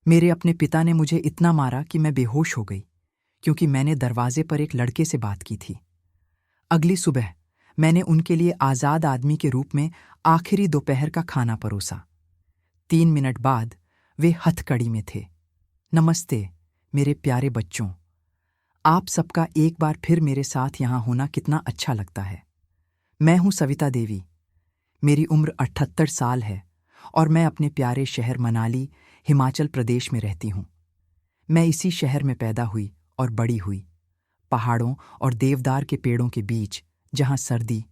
मेरे अपने पिता ने मुझे इतना मारा कि मैं बेहोश हो गई, क्योंकि मैंने दरवाजे पर एक लड़के से बात की थी। अगली सुबह मैंने उनके लिए आज़ाद आदमी के रूप में आखिरी दोपहर का खाना परोसा। 3 मिनट बाद वे हथकड़ी में थे। नमस्ते मेरे प्यारे बच्चों, आप सबका एक बार फिर मेरे साथ यहाँ होना कितना अच्छा लगता है। मैं हूँ सविता देवी। मेरी उम्र 78 साल है और मैं अपने प्यारे शहर मनाली, हिमाचल प्रदेश में रहती हूँ। मैं इसी शहर में पैदा हुई और बड़ी हुई, पहाड़ों और देवदार के पेड़ों के बीच, जहाँ सर्दी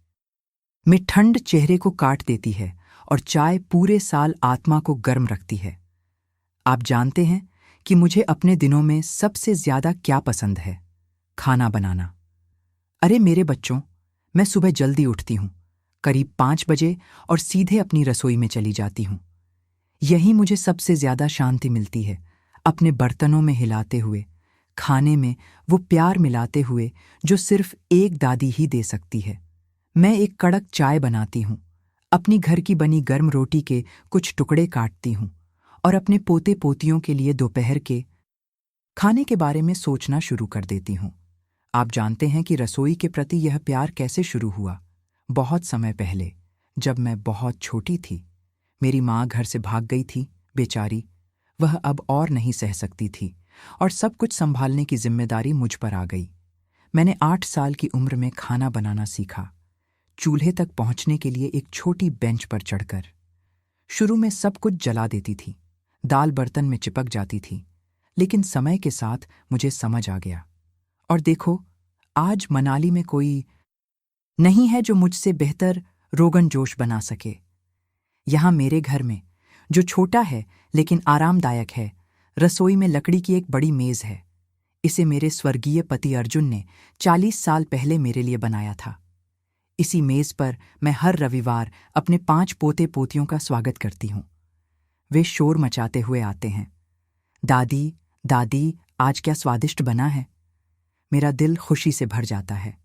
में ठंड चेहरे को काट देती है और चाय पूरे साल आत्मा को गर्म रखती है। आप जानते हैं कि मुझे अपने दिनों में सबसे ज्यादा क्या पसंद है? खाना बनाना। अरे मेरे बच्चों, मैं सुबह जल्दी उठती हूँ, करीब 5 बजे, और सीधे अपनी रसोई में चली जाती हूँ। यही मुझे सबसे ज्यादा शांति मिलती है, अपने बर्तनों में हिलाते हुए, खाने में वो प्यार मिलाते हुए जो सिर्फ एक दादी ही दे सकती है। मैं एक कड़क चाय बनाती हूँ, अपनी घर की बनी गर्म रोटी के कुछ टुकड़े काटती हूँ और अपने पोते पोतियों के लिए दोपहर के खाने के बारे में सोचना शुरू कर देती हूँ। आप जानते हैं कि रसोई के प्रति यह प्यार कैसे शुरू हुआ? बहुत समय पहले, जब मैं बहुत छोटी थी। मेरी माँ घर से भाग गई थी, बेचारी। वह अब और नहीं सह सकती थी और सब कुछ संभालने की जिम्मेदारी मुझ पर आ गई। मैंने 8 साल की उम्र में खाना बनाना सीखा, चूल्हे तक पहुंचने के लिए एक छोटी बेंच पर चढ़कर। शुरू में सब कुछ जला देती थी, दाल बर्तन में चिपक जाती थी, लेकिन समय के साथ मुझे समझ आ गया। और देखो, आज मनाली में कोई नहीं है जो मुझसे बेहतर रोगन जोश बना सके। यहाँ मेरे घर में, जो छोटा है लेकिन आरामदायक है, रसोई में लकड़ी की एक बड़ी मेज है। इसे मेरे स्वर्गीय पति अर्जुन ने 40 साल पहले मेरे लिए बनाया था। इसी मेज पर मैं हर रविवार अपने 5 पोते पोतियों का स्वागत करती हूँ। वे शोर मचाते हुए आते हैं, दादी, दादी, आज क्या स्वादिष्ट बना है। मेरा दिल खुशी से भर जाता है।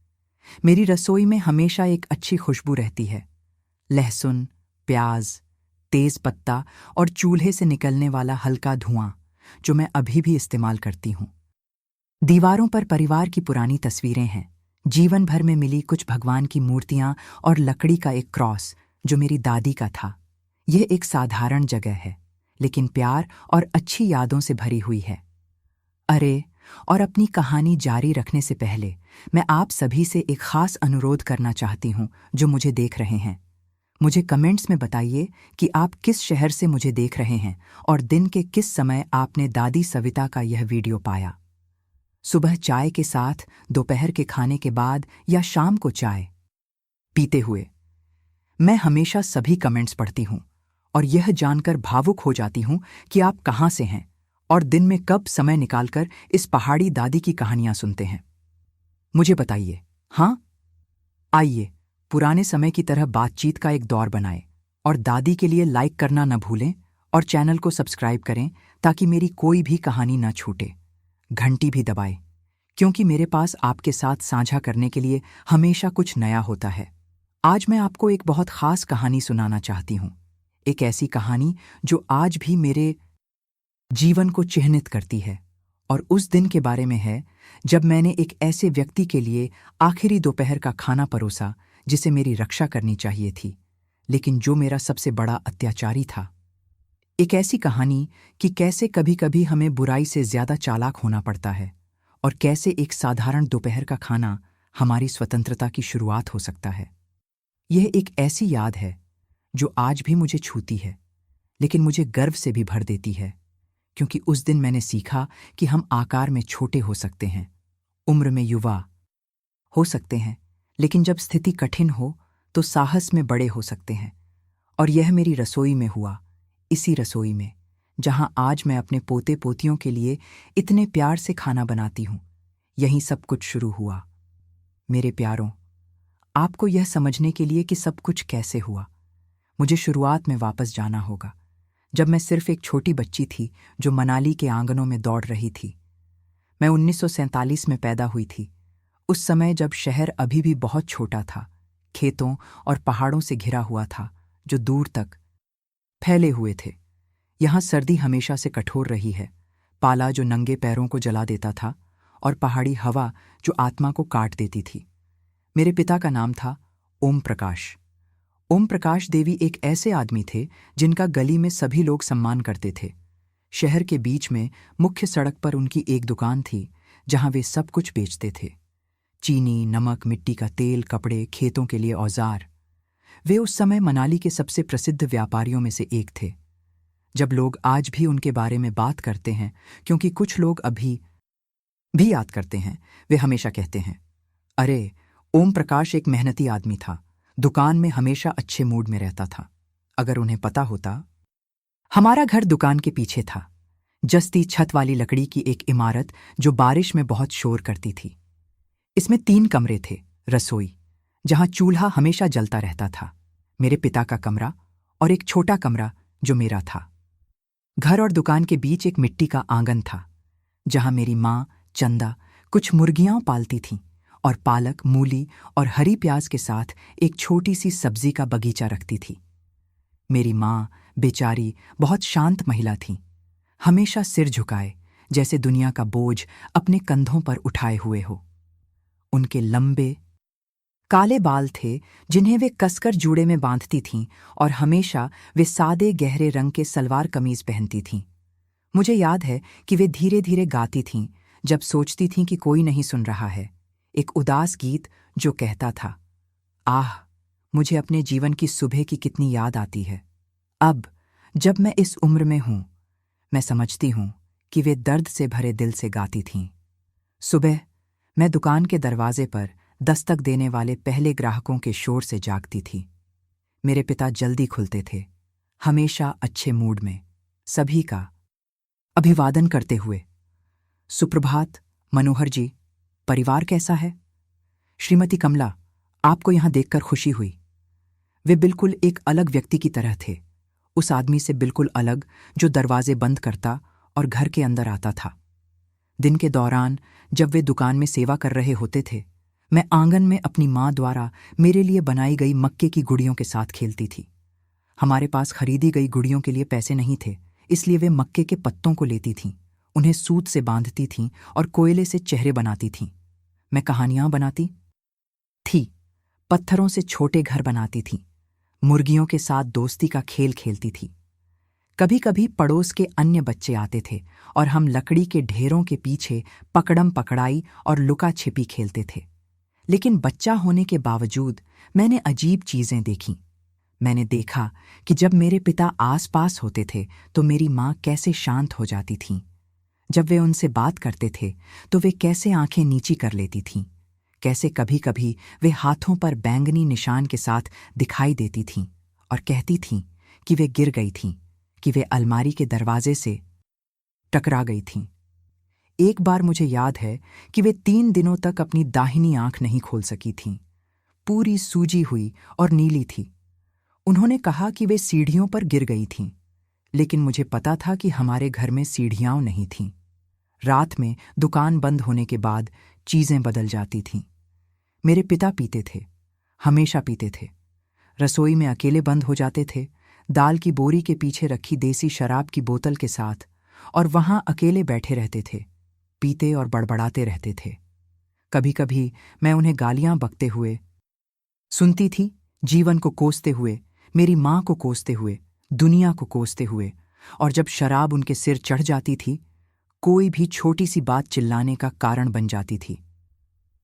मेरी रसोई में हमेशा एक अच्छी खुशबू रहती है, लहसुन, प्याज, तेज पत्ता और चूल्हे से निकलने वाला हल्का धुआं, जो मैं अभी भी इस्तेमाल करती हूँ। दीवारों पर परिवार की पुरानी तस्वीरें हैं, जीवन भर में मिली कुछ भगवान की मूर्तियां और लकड़ी का एक क्रॉस जो मेरी दादी का था। यह एक साधारण जगह है, लेकिन प्यार और अच्छी यादों से भरी हुई है। अरे, और अपनी कहानी जारी रखने से पहले मैं आप सभी से एक खास अनुरोध करना चाहती हूँ जो मुझे देख रहे हैं। मुझे कमेंट्स में बताइए कि आप किस शहर से मुझे देख रहे हैं और दिन के किस समय आपने दादी सविता का यह वीडियो पाया। सुबह चाय के साथ, दोपहर के खाने के बाद, या शाम को चाय पीते हुए। मैं हमेशा सभी कमेंट्स पढ़ती हूँ और यह जानकर भावुक हो जाती हूँ कि आप कहाँ से हैं और दिन में कब समय निकालकर इस पहाड़ी दादी की कहानियां सुनते हैं। मुझे बताइए। हाँ, आइए पुराने समय की तरह बातचीत का एक दौर बनाएं और दादी के लिए लाइक करना न भूलें और चैनल को सब्सक्राइब करें ताकि मेरी कोई भी कहानी न छूटे। घंटी भी दबाएं, क्योंकि मेरे पास आपके साथ साझा करने के लिए हमेशा कुछ नया होता है। आज मैं आपको एक बहुत खास कहानी सुनाना चाहती हूँ, एक ऐसी कहानी जो आज भी मेरे जीवन को चिह्नित करती है, और उस दिन के बारे में है जब मैंने एक ऐसे व्यक्ति के लिए आखिरी दोपहर का खाना परोसा जिसे मेरी रक्षा करनी चाहिए थी, लेकिन जो मेरा सबसे बड़ा अत्याचारी था। एक ऐसी कहानी कि कैसे कभी कभी हमें बुराई से ज्यादा चालाक होना पड़ता है और कैसे एक साधारण दोपहर का खाना हमारी स्वतंत्रता की शुरुआत हो सकता है। यह एक ऐसी याद है जो आज भी मुझे छूती है, लेकिन मुझे गर्व से भी भर देती है, क्योंकि उस दिन मैंने सीखा कि हम आकार में छोटे हो सकते हैं, उम्र में युवा हो सकते हैं, लेकिन जब स्थिति कठिन हो तो साहस में बड़े हो सकते हैं। और यह मेरी रसोई में हुआ, इसी रसोई में जहां आज मैं अपने पोते पोतियों के लिए इतने प्यार से खाना बनाती हूं। यहीं सब कुछ शुरू हुआ। मेरे प्यारों, आपको यह समझने के लिए कि सब कुछ कैसे हुआ, मुझे शुरुआत में वापस जाना होगा, जब मैं सिर्फ एक छोटी बच्ची थी जो मनाली के आंगनों में दौड़ रही थी। मैं 1947 में पैदा हुई थी, उस समय जब शहर अभी भी बहुत छोटा था, खेतों और पहाड़ों से घिरा हुआ था जो दूर तक फैले हुए थे। यहाँ सर्दी हमेशा से कठोर रही है, पाला जो नंगे पैरों को जला देता था और पहाड़ी हवा जो आत्मा को काट देती थी। मेरे पिता का नाम था ओम प्रकाश। ओम प्रकाश देवी एक ऐसे आदमी थे जिनका गली में सभी लोग सम्मान करते थे। शहर के बीच में मुख्य सड़क पर उनकी एक दुकान थी जहां वे सब कुछ बेचते थे। चीनी, नमक, मिट्टी का तेल, कपड़े, खेतों के लिए औजार। वे उस समय मनाली के सबसे प्रसिद्ध व्यापारियों में से एक थे। जब लोग आज भी उनके बारे में बात करते हैं, क्योंकि कुछ लोग अभी भी याद करते हैं, वे हमेशा कहते हैं, अरे, ओम प्रकाश एक मेहनती आदमी था, दुकान में हमेशा अच्छे मूड में रहता था। अगर उन्हें पता होता। हमारा घर दुकान के पीछे था, जस्ती छत वाली लकड़ी की एक इमारत जो बारिश में बहुत शोर करती थी। इसमें 3 कमरे थे, रसोई जहां चूल्हा हमेशा जलता रहता था, मेरे पिता का कमरा और एक छोटा कमरा जो मेरा था। घर और दुकान के बीच एक मिट्टी का आंगन था जहां मेरी माँ चंदा कुछ मुर्गियां पालती थीं और पालक, मूली और हरी प्याज के साथ एक छोटी सी सब्जी का बगीचा रखती थी। मेरी माँ बेचारी बहुत शांत महिला थी, हमेशा सिर झुकाए जैसे दुनिया का बोझ अपने कंधों पर उठाए हुए हो। उनके लंबे काले बाल थे जिन्हें वे कसकर जूड़े में बांधती थीं और हमेशा वे सादे गहरे रंग के सलवार कमीज पहनती थीं। मुझे याद है कि वे धीरे धीरे गाती थीं जब सोचती थीं कि कोई नहीं सुन रहा है, एक उदास गीत जो कहता था, आह, मुझे अपने जीवन की सुबह की कितनी याद आती है। अब जब मैं इस उम्र में हूं, मैं समझती हूं कि वे दर्द से भरे दिल से गाती थीं। सुबह मैं दुकान के दरवाजे पर दस्तक देने वाले पहले ग्राहकों के शोर से जागती थी। मेरे पिता जल्दी खुलते थे, हमेशा अच्छे मूड में, सभी का अभिवादन करते हुए। सुप्रभात मनोहर जी, परिवार कैसा है? श्रीमती कमला, आपको यहां देखकर खुशी हुई। वे बिल्कुल एक अलग व्यक्ति की तरह थे, उस आदमी से बिल्कुल अलग जो दरवाजे बंद करता और घर के अंदर आता था। दिन के दौरान जब वे दुकान में सेवा कर रहे होते थे, मैं आंगन में अपनी माँ द्वारा मेरे लिए बनाई गई मक्के की गुड़ियों के साथ खेलती थी। हमारे पास खरीदी गई गुड़ियों के लिए पैसे नहीं थे, इसलिए वे मक्के के पत्तों को लेती थीं, उन्हें सूत से बांधती थीं और कोयले से चेहरे बनाती थीं। मैं कहानियां बनाती थी, पत्थरों से छोटे घर बनाती थी, मुर्गियों के साथ दोस्ती का खेल खेलती थी। कभी कभी पड़ोस के अन्य बच्चे आते थे और हम लकड़ी के ढेरों के पीछे पकड़म पकड़ाई और लुका छिपी खेलते थे। लेकिन बच्चा होने के बावजूद मैंने अजीब चीजें देखीं। मैंने देखा कि जब मेरे पिता आसपास होते थे तो मेरी माँ कैसे शांत हो जाती थीं। जब वे उनसे बात करते थे तो वे कैसे आंखें नीची कर लेती थीं, कैसे कभी कभी वे हाथों पर बैंगनी निशान के साथ दिखाई देती थीं और कहती थीं कि वे गिर गई थीं, कि वे अलमारी के दरवाजे से टकरा गई थीं। एक बार मुझे याद है कि वे 3 दिनों तक अपनी दाहिनी आंख नहीं खोल सकी थीं, पूरी सूजी हुई और नीली थी। उन्होंने कहा कि वे सीढ़ियों पर गिर गई थीं, लेकिन मुझे पता था कि हमारे घर में सीढ़ियां नहीं थीं। रात में दुकान बंद होने के बाद चीजें बदल जाती थीं। मेरे पिता पीते थे, हमेशा पीते थे। रसोई में अकेले बंद हो जाते थे, दाल की बोरी के पीछे रखी देसी शराब की बोतल के साथ, और वहां अकेले बैठे रहते थे, पीते और बड़बड़ाते रहते थे। कभी कभी मैं उन्हें गालियां बकते हुए सुनती थी, जीवन को कोसते हुए, मेरी माँ को कोसते हुए, दुनिया को कोसते हुए। और जब शराब उनके सिर चढ़ जाती थी, कोई भी छोटी सी बात चिल्लाने का कारण बन जाती थी।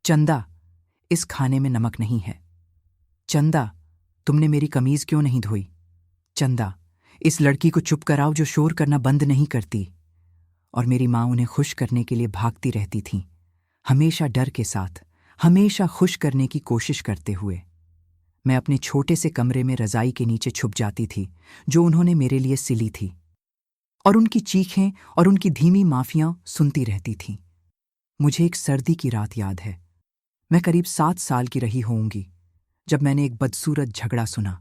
चंदा, इस खाने में नमक नहीं है। चंदा, तुमने मेरी कमीज क्यों नहीं धोई? चंदा, इस लड़की को चुप कराओ जो शोर करना बंद नहीं करती। और मेरी माँ उन्हें खुश करने के लिए भागती रहती थीं, हमेशा डर के साथ, हमेशा खुश करने की कोशिश करते हुए। मैं अपने छोटे से कमरे में रजाई के नीचे छुप जाती थी जो उन्होंने मेरे लिए सिली थी, और उनकी चीखें और उनकी धीमी माफियां सुनती रहती थीं। मुझे एक सर्दी की रात याद है, मैं करीब 7 साल की रही होऊंगी, जब मैंने एक बदसूरत झगड़ा सुना।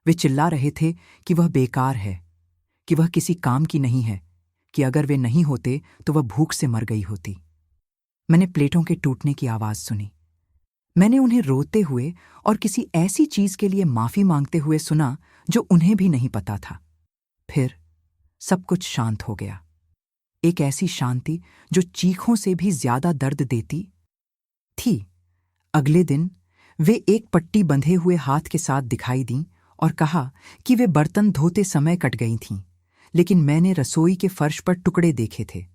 वे चिल्ला रहे थे कि वह बेकार है, कि वह किसी काम की नहीं है, कि अगर वे नहीं होते तो वह भूख से मर गई होती। मैंने प्लेटों के टूटने की आवाज सुनी। मैंने उन्हें रोते हुए और किसी ऐसी चीज के लिए माफी मांगते हुए सुना जो उन्हें भी नहीं पता था। फिर सब कुछ शांत हो गया। एक ऐसी शांति जो चीखों से भी ज्यादा दर्द देती थी। अगले दिन वे एक पट्टी बंधे हुए हाथ के साथ दिखाई दीं और कहा कि वे बर्तन धोते समय कट गई थीं, लेकिन मैंने रसोई के फर्श पर टुकड़े देखे थे।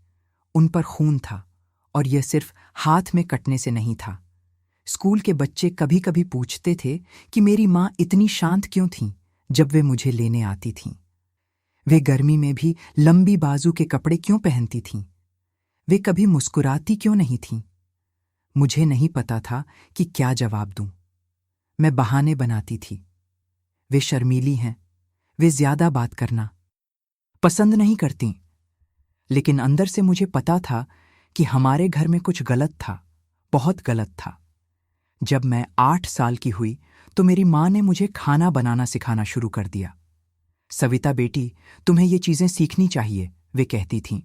उन पर खून था और यह सिर्फ हाथ में कटने से नहीं था। स्कूल के बच्चे कभी कभी पूछते थे कि मेरी माँ इतनी शांत क्यों थीं जब वे मुझे लेने आती थीं। वे गर्मी में भी लंबी बाजू के कपड़े क्यों पहनती थीं? वे कभी मुस्कुराती क्यों नहीं थीं? मुझे नहीं पता था कि क्या जवाब दूं। मैं बहाने बनाती थी। वे शर्मीली हैं, वे ज्यादा बात करना पसंद नहीं करती। लेकिन अंदर से मुझे पता था कि हमारे घर में कुछ गलत था, बहुत गलत था। जब मैं 8 साल की हुई तो मेरी माँ ने मुझे खाना बनाना सिखाना शुरू कर दिया। सविता बेटी, तुम्हें ये चीजें सीखनी चाहिए, वे कहती थीं,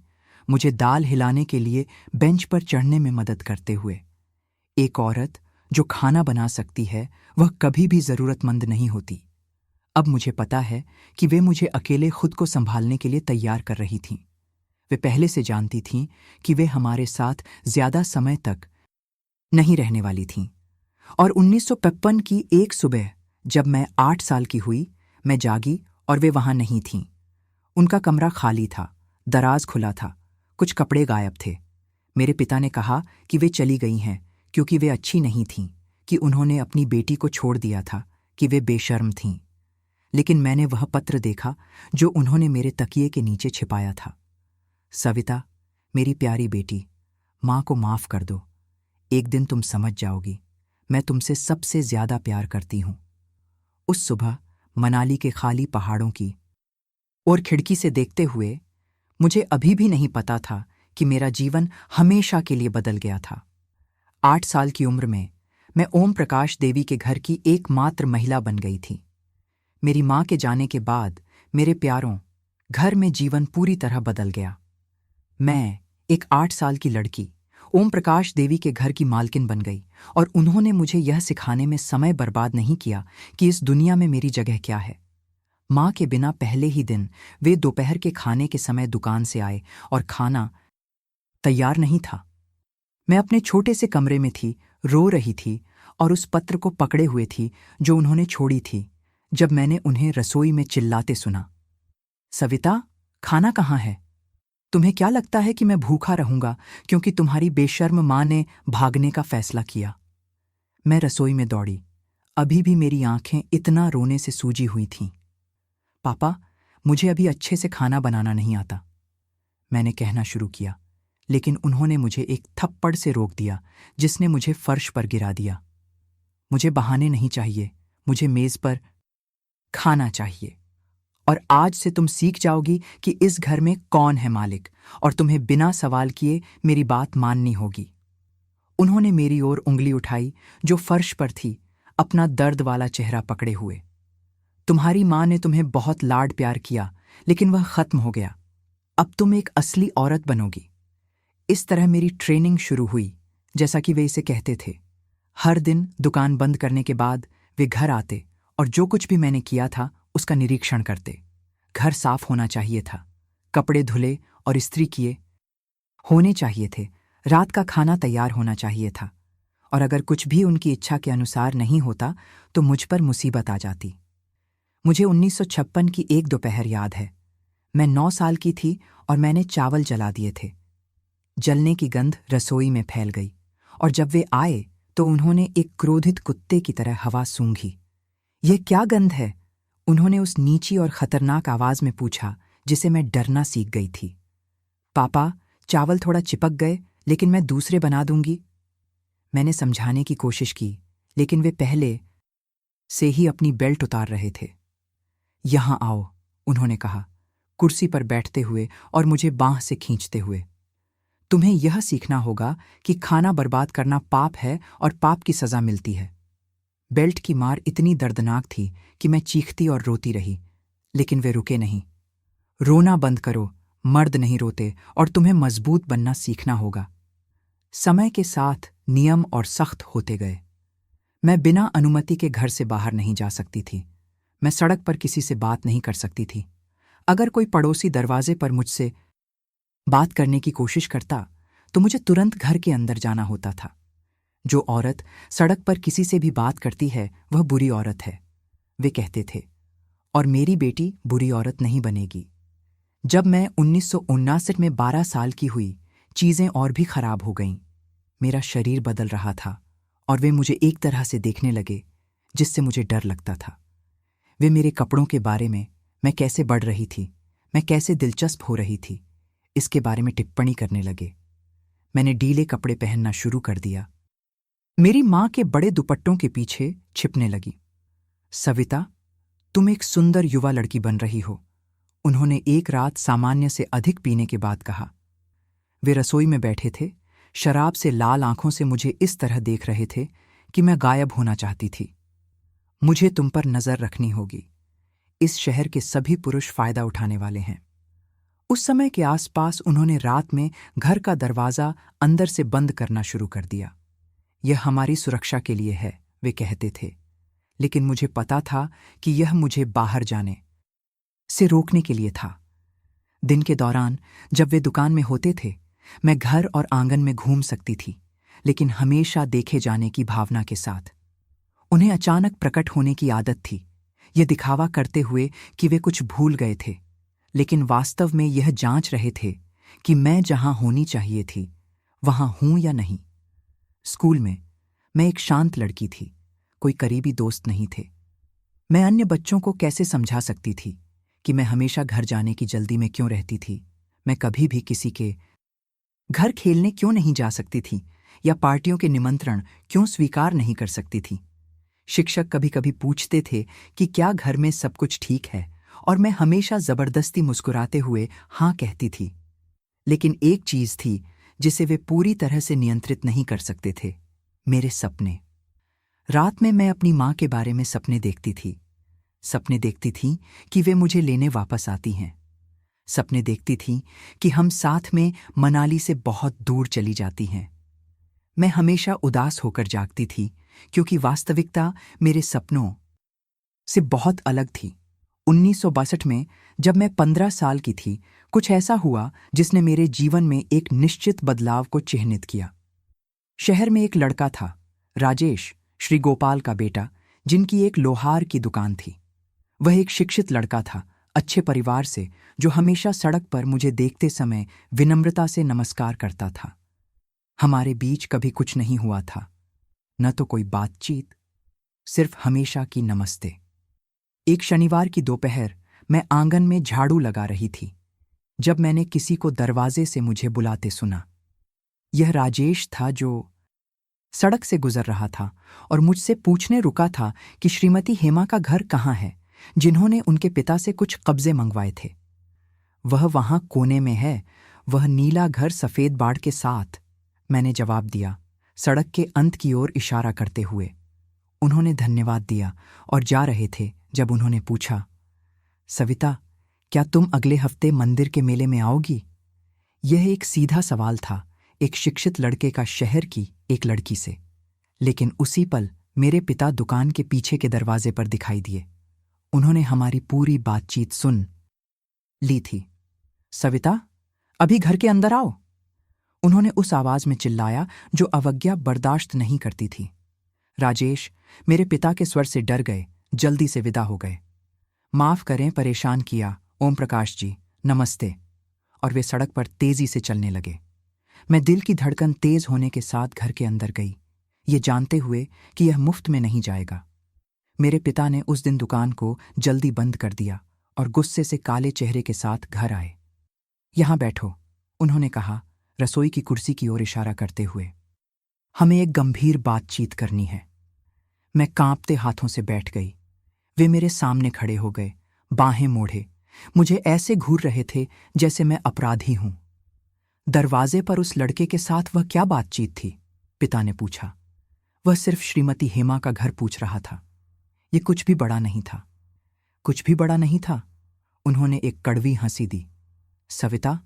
मुझे दाल हिलाने के लिए बेंच पर चढ़ने में मदद करते हुए। एक औरत जो खाना बना सकती है वह कभी भी जरूरतमंद नहीं होती। अब मुझे पता है कि वे मुझे अकेले खुद को संभालने के लिए तैयार कर रही थीं। वे पहले से जानती थीं कि वे हमारे साथ ज्यादा समय तक नहीं रहने वाली थीं। और 1955 की एक सुबह जब मैं 8 साल की हुई, मैं जागी और वे वहां नहीं थीं। उनका कमरा खाली था, दराज खुला था, कुछ कपड़े गायब थे। मेरे पिता ने कहा कि वे चली गई हैं क्योंकि वे अच्छी नहीं थीं, कि उन्होंने अपनी बेटी को छोड़ दिया था, कि वे बेशर्म थीं। लेकिन मैंने वह पत्र देखा जो उन्होंने मेरे तकिए के नीचे छिपाया था। सविता, मेरी प्यारी बेटी, माँ को माफ कर दो। एक दिन तुम समझ जाओगी, मैं तुमसे सबसे ज्यादा प्यार करती हूं। उस सुबह मनाली के खाली पहाड़ों की और खिड़की से देखते हुए मुझे अभी भी नहीं पता था कि मेरा जीवन हमेशा के लिए बदल गया था। 8 साल की उम्र में मैं ओम प्रकाश देवी के घर की एकमात्र महिला बन गई थी। मेरी माँ के जाने के बाद मेरे प्यारों, घर में जीवन पूरी तरह बदल गया। मैं, एक 8 साल की लड़की, ओम प्रकाश देवी के घर की मालकिन बन गई और उन्होंने मुझे यह सिखाने में समय बर्बाद नहीं किया कि इस दुनिया में मेरी जगह क्या है। माँ के बिना पहले ही दिन वे दोपहर के खाने के समय दुकान से आए और खाना तैयार नहीं था। मैं अपने छोटे से कमरे में थी, रो रही थी और उस पत्र को पकड़े हुए थी जो उन्होंने छोड़ी थी, जब मैंने उन्हें रसोई में चिल्लाते सुना, सविता, खाना कहाँ है? तुम्हें क्या लगता है कि मैं भूखा रहूंगा क्योंकि तुम्हारी बेशर्म माँ ने भागने का फैसला किया? मैं रसोई में दौड़ी। अभी भी मेरी आंखें इतना रोने से सूजी हुई थीं। पापा, मुझे अभी अच्छे से खाना बनाना नहीं आता, मैंने कहना शुरू किया, लेकिन उन्होंने मुझे एक थप्पड़ से रोक दिया जिसने मुझे फर्श पर गिरा दिया। मुझे बहाने नहीं चाहिए, मुझे मेज पर खाना चाहिए। और आज से तुम सीख जाओगी कि इस घर में कौन है मालिक, और तुम्हें बिना सवाल किए मेरी बात माननी होगी। उन्होंने मेरी ओर उंगली उठाई जो फर्श पर थी, अपना दर्द वाला चेहरा पकड़े हुए। तुम्हारी माँ ने तुम्हें बहुत लाड प्यार किया, लेकिन वह खत्म हो गया। अब तुम एक असली औरत बनोगी। इस तरह मेरी ट्रेनिंग शुरू हुई, जैसा कि वे इसे कहते थे। हर दिन दुकान बंद करने के बाद वे घर आते और जो कुछ भी मैंने किया था उसका निरीक्षण करते। घर साफ होना चाहिए था, कपड़े धुले और इस्त्री किए होने चाहिए थे, रात का खाना तैयार होना चाहिए था, और अगर कुछ भी उनकी इच्छा के अनुसार नहीं होता तो मुझ पर मुसीबत आ जाती। मुझे 1956 की एक दोपहर याद है। मैं 9 साल की थी और मैंने चावल जला दिए थे। जलने की गंध रसोई में फैल गई और जब वे आए तो उन्होंने एक क्रोधित कुत्ते की तरह हवा सूंघी। यह क्या गंध है? उन्होंने उस नीची और खतरनाक आवाज में पूछा जिसे मैं डरना सीख गई थी। पापा, चावल थोड़ा चिपक गए, लेकिन मैं दूसरे बना दूंगी। मैंने समझाने की कोशिश की, लेकिन वे पहले से ही अपनी बेल्ट उतार रहे थे। यहां आओ, उन्होंने कहा, कुर्सी पर बैठते हुए और मुझे बांह से खींचते हुए। तुम्हें यह सीखना होगा कि खाना बर्बाद करना पाप है और पाप की सजा मिलती है। बेल्ट की मार इतनी दर्दनाक थी कि मैं चीखती और रोती रही, लेकिन वे रुके नहीं। रोना बंद करो, मर्द नहीं रोते, और तुम्हें मजबूत बनना सीखना होगा। समय के साथ नियम और सख्त होते गए। मैं बिना अनुमति के घर से बाहर नहीं जा सकती थी। मैं सड़क पर किसी से बात नहीं कर सकती थी। अगर कोई पड़ोसी दरवाजे पर मुझसे बात करने की कोशिश करता तो मुझे तुरंत घर के अंदर जाना होता था। जो औरत सड़क पर किसी से भी बात करती है वह बुरी औरत है, वे कहते थे, और मेरी बेटी बुरी औरत नहीं बनेगी। जब मैं 1959 में 12 साल की हुई, चीजें और भी खराब हो गईं। मेरा शरीर बदल रहा था और वे मुझे एक तरह से देखने लगे जिससे मुझे डर लगता था। वे मेरे कपड़ों के बारे में, मैं कैसे बढ़ रही थी, मैं कैसे दिलचस्प हो रही थी, इसके बारे में टिप्पणी करने लगे। मैंने ढीले कपड़े पहनना शुरू कर दिया। मेरी माँ के बड़े दुपट्टों के पीछे छिपने लगी। सविता, तुम एक सुंदर युवा लड़की बन रही हो, उन्होंने एक रात सामान्य से अधिक पीने के बाद कहा। वे रसोई में बैठे थे, शराब से लाल आंखों से मुझे इस तरह देख रहे थे कि मैं गायब होना चाहती थी। मुझे तुम पर नजर रखनी होगी। इस शहर के सभी पुरुष फायदा उठाने वाले हैं। उस समय के आसपास उन्होंने रात में घर का दरवाजा अंदर से बंद करना शुरू कर दिया। यह हमारी सुरक्षा के लिए है, वे कहते थे, लेकिन मुझे पता था कि यह मुझे बाहर जाने से रोकने के लिए था। दिन के दौरान जब वे दुकान में होते थे, मैं घर और आंगन में घूम सकती थी, लेकिन हमेशा देखे जाने की भावना के साथ। उन्हें अचानक प्रकट होने की आदत थी, ये दिखावा करते हुए कि वे कुछ भूल गए थे, लेकिन वास्तव में यह जांच रहे थे कि मैं जहां होनी चाहिए थी वहां हूं या नहीं। स्कूल में मैं एक शांत लड़की थी, कोई करीबी दोस्त नहीं थे। मैं अन्य बच्चों को कैसे समझा सकती थी कि मैं हमेशा घर जाने की जल्दी में क्यों रहती थी। मैं कभी भी किसी के घर खेलने क्यों नहीं जा सकती थी या पार्टियों के निमंत्रण क्यों स्वीकार नहीं कर सकती थी। शिक्षक कभी कभी पूछते थे कि क्या घर में सब कुछ ठीक है, और मैं हमेशा जबरदस्ती मुस्कुराते हुए हाँ कहती थी। लेकिन एक चीज थी जिसे वे पूरी तरह से नियंत्रित नहीं कर सकते थे, मेरे सपने। रात में मैं अपनी माँ के बारे में सपने देखती थी। सपने देखती थी कि वे मुझे लेने वापस आती हैं। सपने देखती थी कि हम साथ में मनाली से बहुत दूर चली जाती हैं। मैं हमेशा उदास होकर जागती थी क्योंकि वास्तविकता मेरे सपनों से बहुत अलग थी। 1962 में जब मैं 15 साल की थी, कुछ ऐसा हुआ जिसने मेरे जीवन में एक निश्चित बदलाव को चिह्नित किया। शहर में एक लड़का था, राजेश, श्री गोपाल का बेटा, जिनकी एक लोहार की दुकान थी। वह एक शिक्षित लड़का था, अच्छे परिवार से, जो हमेशा सड़क पर मुझे देखते समय विनम्रता से नमस्कार करता था। हमारे बीच कभी कुछ नहीं हुआ था, न तो कोई बातचीत, सिर्फ हमेशा की नमस्ते। एक शनिवार की दोपहर मैं आंगन में झाड़ू लगा रही थी जब मैंने किसी को दरवाजे से मुझे बुलाते सुना। यह राजेश था, जो सड़क से गुजर रहा था और मुझसे पूछने रुका था कि श्रीमती हेमा का घर कहाँ है, जिन्होंने उनके पिता से कुछ कब्जे मंगवाए थे। वह वहां कोने में है, वह नीला घर सफेद बाड़ के साथ, मैंने जवाब दिया, सड़क के अंत की ओर इशारा करते हुए। उन्होंने धन्यवाद दिया और जा रहे थे जब उन्होंने पूछा, सविता, क्या तुम अगले हफ्ते मंदिर के मेले में आओगी? यह एक सीधा सवाल था, एक शिक्षित लड़के का शहर की एक लड़की से। लेकिन उसी पल मेरे पिता दुकान के पीछे के दरवाजे पर दिखाई दिए। उन्होंने हमारी पूरी बातचीत सुन ली थी। सविता, अभी घर के अंदर आओ, उन्होंने उस आवाज में चिल्लाया जो अवज्ञा बर्दाश्त नहीं करती थी। राजेश मेरे पिता के स्वर से डर गए, जल्दी से विदा हो गए। माफ करें परेशान किया, ओम प्रकाश जी, नमस्ते। और वे सड़क पर तेजी से चलने लगे। मैं दिल की धड़कन तेज होने के साथ घर के अंदर गई, ये जानते हुए कि यह मुफ्त में नहीं जाएगा। मेरे पिता ने उस दिन दुकान को जल्दी बंद कर दिया और गुस्से से काले चेहरे के साथ घर आए। यहां बैठो, उन्होंने कहा, रसोई की कुर्सी की ओर इशारा करते हुए। हमें एक गंभीर बातचीत करनी है। मैं कांपते हाथों से बैठ गई। वे मेरे सामने खड़े हो गए, बाहें मोड़े, मुझे ऐसे घूर रहे थे जैसे मैं अपराधी हूं। दरवाजे पर उस लड़के के साथ वह क्या बातचीत थी? पिता ने पूछा। वह सिर्फ श्रीमती हेमा का घर पूछ रहा था। ये कुछ भी बड़ा नहीं था। कुछ भी बड़ा नहीं था। उन्होंने एक कड़वी हंसी दी। सविता,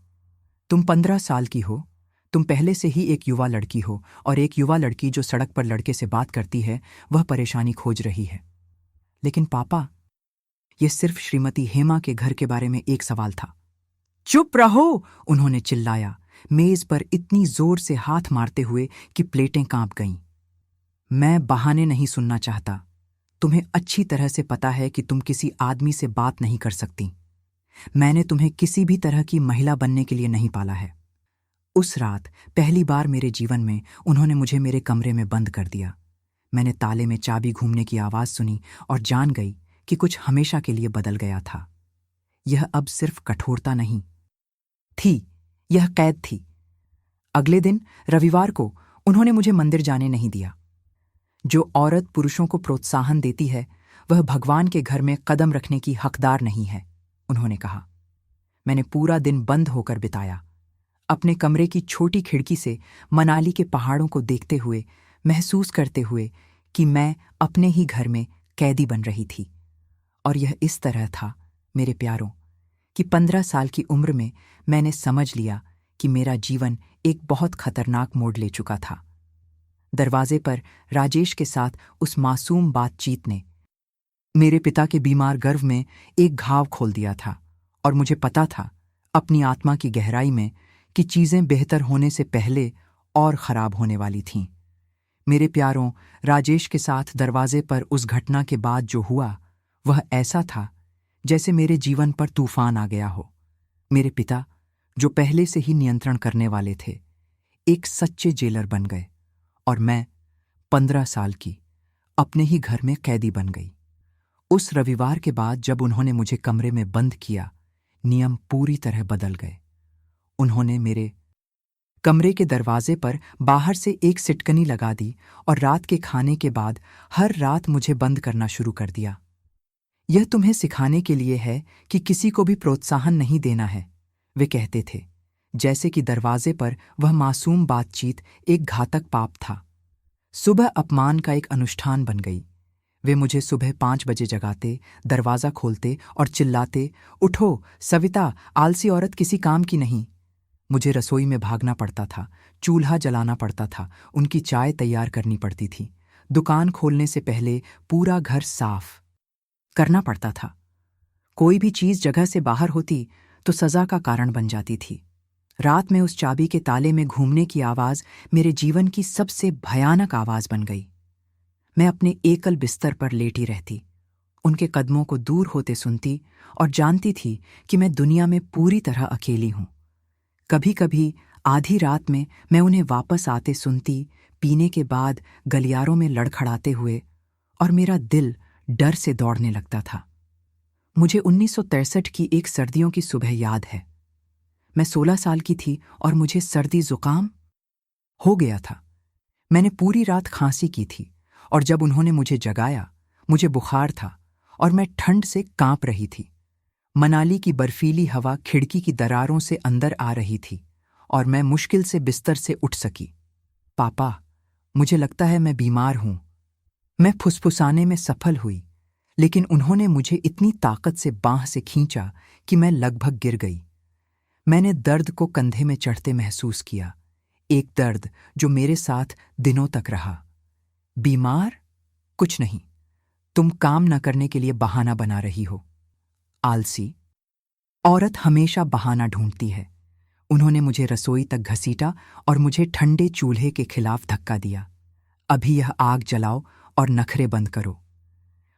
तुम 15 साल की हो, तुम पहले से ही एक युवा लड़की हो, और एक युवा लड़की जो सड़क पर लड़के से बात करती है, वह परेशानी खोज रही है। लेकिन पापा, यह सिर्फ श्रीमती हेमा के घर के बारे में एक सवाल था। चुप रहो, उन्होंने चिल्लाया, मेज पर इतनी जोर से हाथ मारते हुए कि प्लेटें कांप गईं। मैं बहाने नहीं सुनना चाहता। तुम्हें अच्छी तरह से पता है कि तुम किसी आदमी से बात नहीं कर सकती। मैंने तुम्हें किसी भी तरह की महिला बनने के लिए नहीं पाला है। उस रात पहली बार मेरे जीवन में उन्होंने मुझे मेरे कमरे में बंद कर दिया। मैंने ताले में चाबी घूमने की आवाज़ सुनी और जान गई कि कुछ हमेशा के लिए बदल गया था। यह अब सिर्फ कठोरता नहीं थी, यह कैद थी। अगले दिन रविवार को उन्होंने मुझे मंदिर जाने नहीं दिया। जो औरत पुरुषों को प्रोत्साहन देती है वह भगवान के घर में कदम रखने की हकदार नहीं है, उन्होंने कहा। मैंने पूरा दिन बंद होकर बिताया, अपने कमरे की छोटी खिड़की से मनाली के पहाड़ों को देखते हुए, महसूस करते हुए कि मैं अपने ही घर में कैदी बन रही थी। और यह इस तरह था, मेरे प्यारों, कि 15 साल की उम्र में मैंने समझ लिया कि मेरा जीवन एक बहुत खतरनाक मोड़ ले चुका था। दरवाजे पर राजेश के साथ उस मासूम बातचीत ने मेरे पिता के बीमार गर्भ में एक घाव खोल दिया था और मुझे पता था अपनी आत्मा की गहराई में कि चीज़ें बेहतर होने से पहले और ख़राब होने वाली थीं। मेरे प्यारों, राजेश के साथ दरवाजे पर उस घटना के बाद जो हुआ वह ऐसा था जैसे मेरे जीवन पर तूफान आ गया हो। मेरे पिता, जो पहले से ही नियंत्रण करने वाले थे, एक सच्चे जेलर बन गए और मैं 15 साल की अपने ही घर में कैदी बन गई। उस रविवार के बाद जब उन्होंने मुझे कमरे में बंद किया, नियम पूरी तरह बदल गए। उन्होंने मेरे कमरे के दरवाजे पर बाहर से एक सिटकनी लगा दी और रात के खाने के बाद हर रात मुझे बंद करना शुरू कर दिया। यह तुम्हें सिखाने के लिए है कि किसी को भी प्रोत्साहन नहीं देना है, वे कहते थे, जैसे कि दरवाजे पर वह मासूम बातचीत एक घातक पाप था। सुबह अपमान का एक अनुष्ठान बन गई। वे मुझे सुबह 5 बजे जगाते, दरवाज़ा खोलते और चिल्लाते, उठो सविता, आलसी औरत किसी काम की नहीं। मुझे रसोई में भागना पड़ता था, चूल्हा जलाना पड़ता था, उनकी चाय तैयार करनी पड़ती थी, दुकान खोलने से पहले पूरा घर साफ करना पड़ता था। कोई भी चीज़ जगह से बाहर होती तो सज़ा का कारण बन जाती थी। रात में उस चाबी के ताले में घूमने की आवाज़ मेरे जीवन की सबसे भयानक आवाज़ बन गई। मैं अपने एकल बिस्तर पर लेटी रहती, उनके कदमों को दूर होते सुनती और जानती थी कि मैं दुनिया में पूरी तरह अकेली हूँ। कभी कभी आधी रात में मैं उन्हें वापस आते सुनती, पीने के बाद गलियारों में लड़खड़ाते हुए, और मेरा दिल डर से दौड़ने लगता था। मुझे 1963 की एक सर्दियों की सुबह याद है। मैं 16 साल की थी और मुझे सर्दी जुकाम हो गया था। मैंने पूरी रात खांसी की थी और जब उन्होंने मुझे जगाया, मुझे बुखार था और मैं ठंड से कांप रही थी। मनाली की बर्फीली हवा खिड़की की दरारों से अंदर आ रही थी और मैं मुश्किल से बिस्तर से उठ सकी। पापा, मुझे लगता है मैं बीमार हूं। मैं फुसफुसाने में सफल हुई, लेकिन उन्होंने मुझे इतनी ताकत से बांह से खींचा कि मैं लगभग गिर गई। मैंने दर्द को कंधे में चढ़ते महसूस किया, एक दर्द जो मेरे साथ दिनों तक रहा। बीमार? कुछ नहीं, तुम काम न करने के लिए बहाना बना रही हो। आलसी औरत हमेशा बहाना ढूंढती है। उन्होंने मुझे रसोई तक घसीटा और मुझे ठंडे चूल्हे के खिलाफ धक्का दिया। अभी यह आग जलाओ और नखरे बंद करो।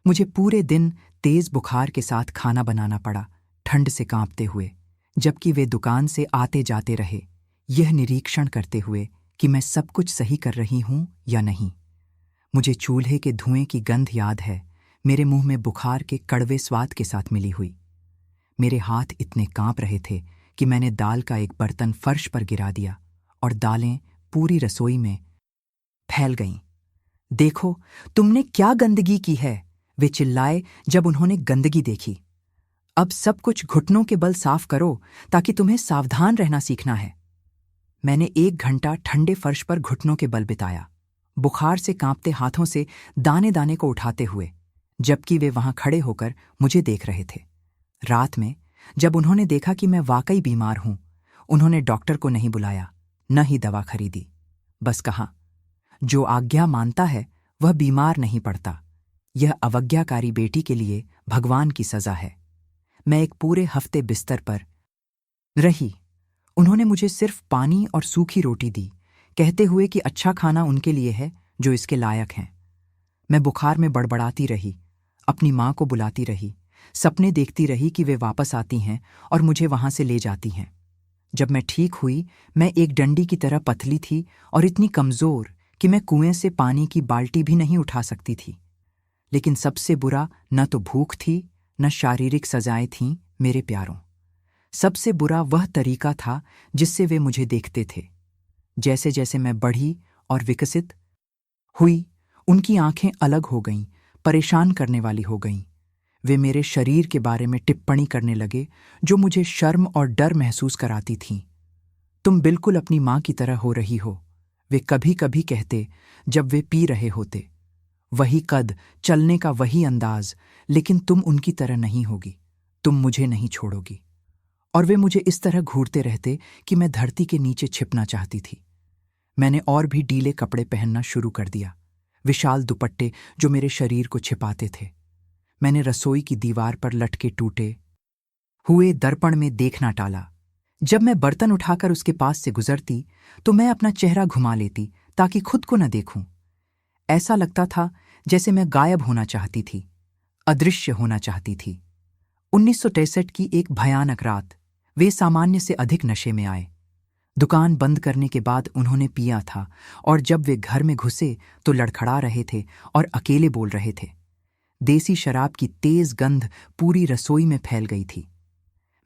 मुझे पूरे दिन तेज बुखार के साथ खाना बनाना पड़ा, ठंड से कांपते हुए, जबकि वे दुकान से आते जाते रहे, यह निरीक्षण करते हुए कि मैं सब कुछ सही कर रही हूं या नहीं। मुझे चूल्हे के धुएं की गंध याद है, मेरे मुंह में बुखार के कड़वे स्वाद के साथ मिली हुई। मेरे हाथ इतने कांप रहे थे कि मैंने दाल का एक बर्तन फर्श पर गिरा दिया और दालें पूरी रसोई में फैल गईं। देखो, तुमने क्या गंदगी की है, वे चिल्लाए जब उन्होंने गंदगी देखी। अब सब कुछ घुटनों के बल साफ करो ताकि तुम्हें सावधान रहना सीखना है। मैंने 1 घंटा ठंडे फर्श पर घुटनों के बल बिताया, बुखार से कांपते हाथों से दाने दाने को उठाते हुए, जबकि वे वहां खड़े होकर मुझे देख रहे थे। रात में जब उन्होंने देखा कि मैं वाकई बीमार हूं, उन्होंने डॉक्टर को नहीं बुलाया, न ही दवा खरीदी। बस कहा, जो आज्ञा मानता है वह बीमार नहीं पड़ता। यह अवज्ञाकारी बेटी के लिए भगवान की सजा है। मैं एक पूरे हफ्ते बिस्तर पर रही। उन्होंने मुझे सिर्फ पानी और सूखी रोटी दी, कहते हुए कि अच्छा खाना उनके लिए है जो इसके लायक हैं। मैं बुखार में बड़बड़ाती रही, अपनी माँ को बुलाती रही, सपने देखती रही कि वे वापस आती हैं और मुझे वहां से ले जाती हैं। जब मैं ठीक हुई, मैं एक डंडी की तरह पतली थी और इतनी कमजोर कि मैं कुएं से पानी की बाल्टी भी नहीं उठा सकती थी। लेकिन सबसे बुरा न तो भूख थी, न शारीरिक सजाएं थीं मेरे प्यारों। सबसे बुरा वह तरीका था जिससे वे मुझे देखते थे। जैसे जैसे मैं बढ़ी और विकसित हुई, उनकी आंखें अलग हो गईं, परेशान करने वाली हो गईं। वे मेरे शरीर के बारे में टिप्पणी करने लगे जो मुझे शर्म और डर महसूस कराती थीं। तुम बिल्कुल अपनी माँ की तरह हो रही हो, वे कभी कभी कहते जब वे पी रहे होते। वही कद, चलने का वही अंदाज, लेकिन तुम उनकी तरह नहीं होगी, तुम मुझे नहीं छोड़ोगी। और वे मुझे इस तरह घूरते रहते कि मैं धरती के नीचे छिपना चाहती थी। मैंने और भी ढीले कपड़े पहनना शुरू कर दिया, विशाल दुपट्टे जो मेरे शरीर को छिपाते थे। मैंने रसोई की दीवार पर लटके टूटे हुए दर्पण में देखना टाला। जब मैं बर्तन उठाकर उसके पास से गुजरती तो मैं अपना चेहरा घुमा लेती ताकि खुद को न देखूं। ऐसा लगता था जैसे मैं गायब होना चाहती थी, अदृश्य होना चाहती थी। 1963 की एक भयानक रात, वे सामान्य से अधिक नशे में आए। दुकान बंद करने के बाद उन्होंने पिया था और जब वे घर में घुसे तो लड़खड़ा रहे थे और अकेले बोल रहे थे। देसी शराब की तेज गंध पूरी रसोई में फैल गई थी।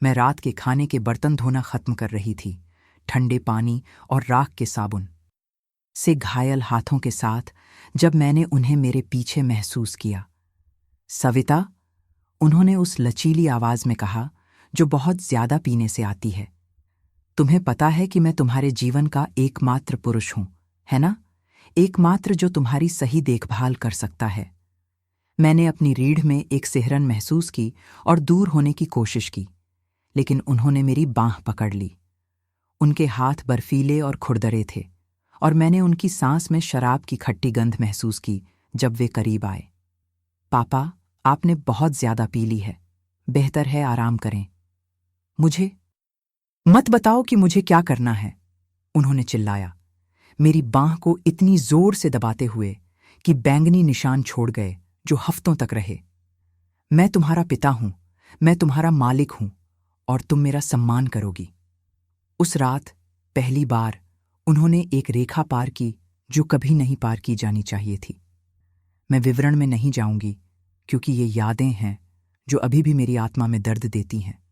मैं रात के खाने के बर्तन धोना खत्म कर रही थी, ठंडे पानी और राख के साबुन से घायल हाथों के साथ, जब मैंने उन्हें मेरे पीछे महसूस किया। सविता, उन्होंने उस लचीली आवाज में कहा जो बहुत ज्यादा पीने से आती है। तुम्हें पता है कि मैं तुम्हारे जीवन का एकमात्र पुरुष हूं, है ना? एकमात्र जो तुम्हारी सही देखभाल कर सकता है। मैंने अपनी रीढ़ में एक सिहरन महसूस की और दूर होने की कोशिश की, लेकिन उन्होंने मेरी बांह पकड़ ली। उनके हाथ बर्फीले और खुरदरे थे और मैंने उनकी सांस में शराब की खट्टी गंध महसूस की जब वे करीब आए। पापा, आपने बहुत ज्यादा पी ली है, बेहतर है आराम करें। मुझे मत बताओ कि मुझे क्या करना है, उन्होंने चिल्लाया, मेरी बांह को इतनी जोर से दबाते हुए कि बैंगनी निशान छोड़ गए जो हफ्तों तक रहे। मैं तुम्हारा पिता हूं, मैं तुम्हारा मालिक हूं और तुम मेरा सम्मान करोगी। उस रात पहली बार उन्होंने एक रेखा पार की जो कभी नहीं पार की जानी चाहिए थी। मैं विवरण में नहीं जाऊंगी क्योंकि ये यादें हैं जो अभी भी मेरी आत्मा में दर्द देती हैं,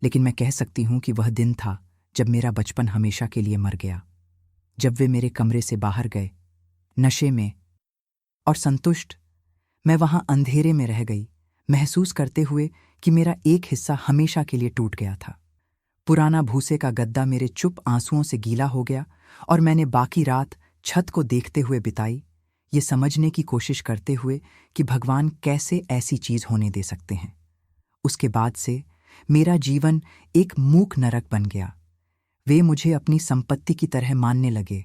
लेकिन मैं कह सकती हूं कि वह दिन था जब मेरा बचपन हमेशा के लिए मर गया। जब वे मेरे कमरे से बाहर गए, नशे में और संतुष्ट, मैं वहां अंधेरे में रह गई, महसूस करते हुए कि मेरा एक हिस्सा हमेशा के लिए टूट गया था। पुराना भूसे का गद्दा मेरे चुप आंसुओं से गीला हो गया और मैंने बाकी रात छत को देखते हुए बिताई, ये समझने की कोशिश करते हुए कि भगवान कैसे ऐसी चीज होने दे सकते हैं। उसके बाद से मेरा जीवन एक मूक नरक बन गया। वे मुझे अपनी संपत्ति की तरह मानने लगे,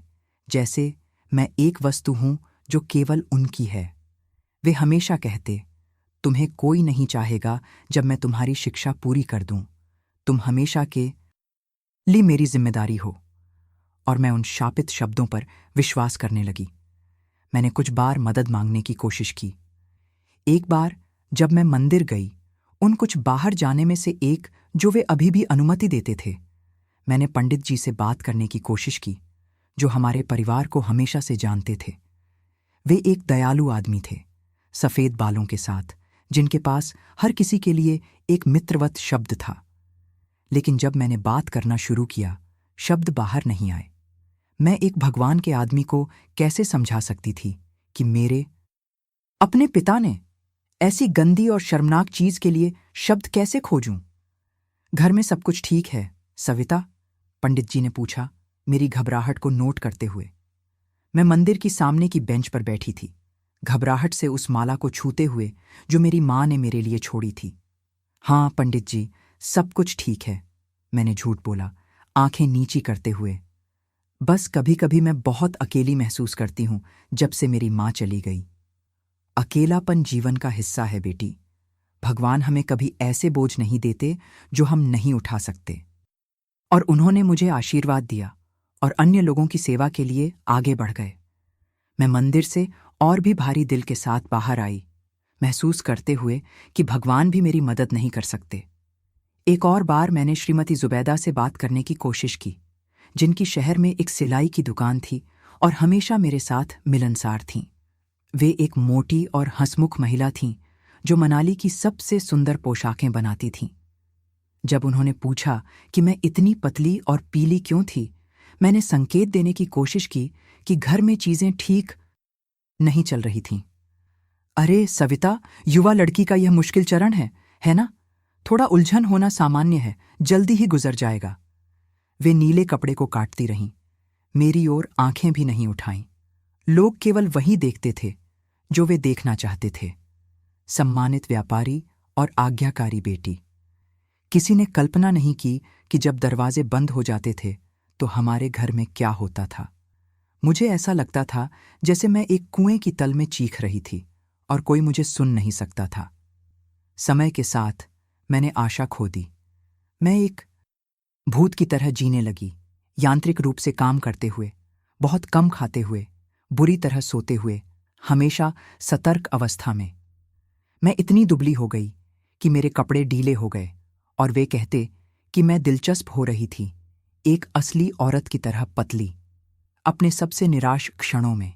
जैसे मैं एक वस्तु हूं जो केवल उनकी है। वे हमेशा कहते, तुम्हें कोई नहीं चाहेगा जब मैं तुम्हारी शिक्षा पूरी कर दूं। तुम हमेशा के लिए मेरी जिम्मेदारी हो। और मैं उन शापित शब्दों पर विश्वास करने लगी। मैंने कुछ बार मदद मांगने की कोशिश की। एक बार जब मैं मंदिर गई, उन कुछ बाहर जाने में से एक जो वे अभी भी अनुमति देते थे, मैंने पंडित जी से बात करने की कोशिश की, जो हमारे परिवार को हमेशा से जानते थे। वे एक दयालु आदमी थे, सफेद बालों के साथ, जिनके पास हर किसी के लिए एक मित्रवत शब्द था। लेकिन जब मैंने बात करना शुरू किया, शब्द बाहर नहीं आए। मैं एक भगवान के आदमी को कैसे समझा सकती थी कि मेरे अपने पिता ने ऐसी गंदी और शर्मनाक चीज के लिए शब्द कैसे खोजूं? घर में सब कुछ ठीक है, सविता? पंडित जी ने पूछा, मेरी घबराहट को नोट करते हुए। मैं मंदिर की सामने की बेंच पर बैठी थी, घबराहट से उस माला को छूते हुए जो मेरी मां ने मेरे लिए छोड़ी थी। हाँ पंडित जी, सब कुछ ठीक है, मैंने झूठ बोला, आंखें नीची करते हुए। बस कभी कभी मैं बहुत अकेली महसूस करती हूं जब से मेरी मां चली गई। अकेलापन जीवन का हिस्सा है बेटी। भगवान हमें कभी ऐसे बोझ नहीं देते जो हम नहीं उठा सकते। और उन्होंने मुझे आशीर्वाद दिया और अन्य लोगों की सेवा के लिए आगे बढ़ गए। मैं मंदिर से और भी भारी दिल के साथ बाहर आई, महसूस करते हुए कि भगवान भी मेरी मदद नहीं कर सकते। एक और बार मैंने श्रीमती जुबैदा से बात करने की कोशिश की, जिनकी शहर में एक सिलाई की दुकान थी और हमेशा मेरे साथ मिलनसार थीं। वे एक मोटी और हंसमुख महिला थीं जो मनाली की सबसे सुंदर पोशाकें बनाती थीं। जब उन्होंने पूछा कि मैं इतनी पतली और पीली क्यों थी, मैंने संकेत देने की कोशिश की कि घर में चीजें ठीक नहीं चल रही थीं। अरे सविता, युवा लड़की का यह मुश्किल चरण है ना? थोड़ा उलझन होना सामान्य है, जल्दी ही गुजर जाएगा। वे नीले कपड़े को काटती रहीं, मेरी ओर आंखें भी नहीं उठाईं। लोग केवल वही देखते थे जो वे देखना चाहते थे, सम्मानित व्यापारी और आज्ञाकारी बेटी। किसी ने कल्पना नहीं की कि जब दरवाजे बंद हो जाते थे तो हमारे घर में क्या होता था। मुझे ऐसा लगता था जैसे मैं एक कुएं की तल में चीख रही थी और कोई मुझे सुन नहीं सकता था। समय के साथ मैंने आशा खो दी। मैं एक भूत की तरह जीने लगी, यांत्रिक रूप से काम करते हुए, बहुत कम खाते हुए, बुरी तरह सोते हुए, हमेशा सतर्क अवस्था में। मैं इतनी दुबली हो गई कि मेरे कपड़े ढीले हो गए और वे कहते कि मैं दिलचस्प हो रही थी, एक असली औरत की तरह पतली। अपने सबसे निराश क्षणों में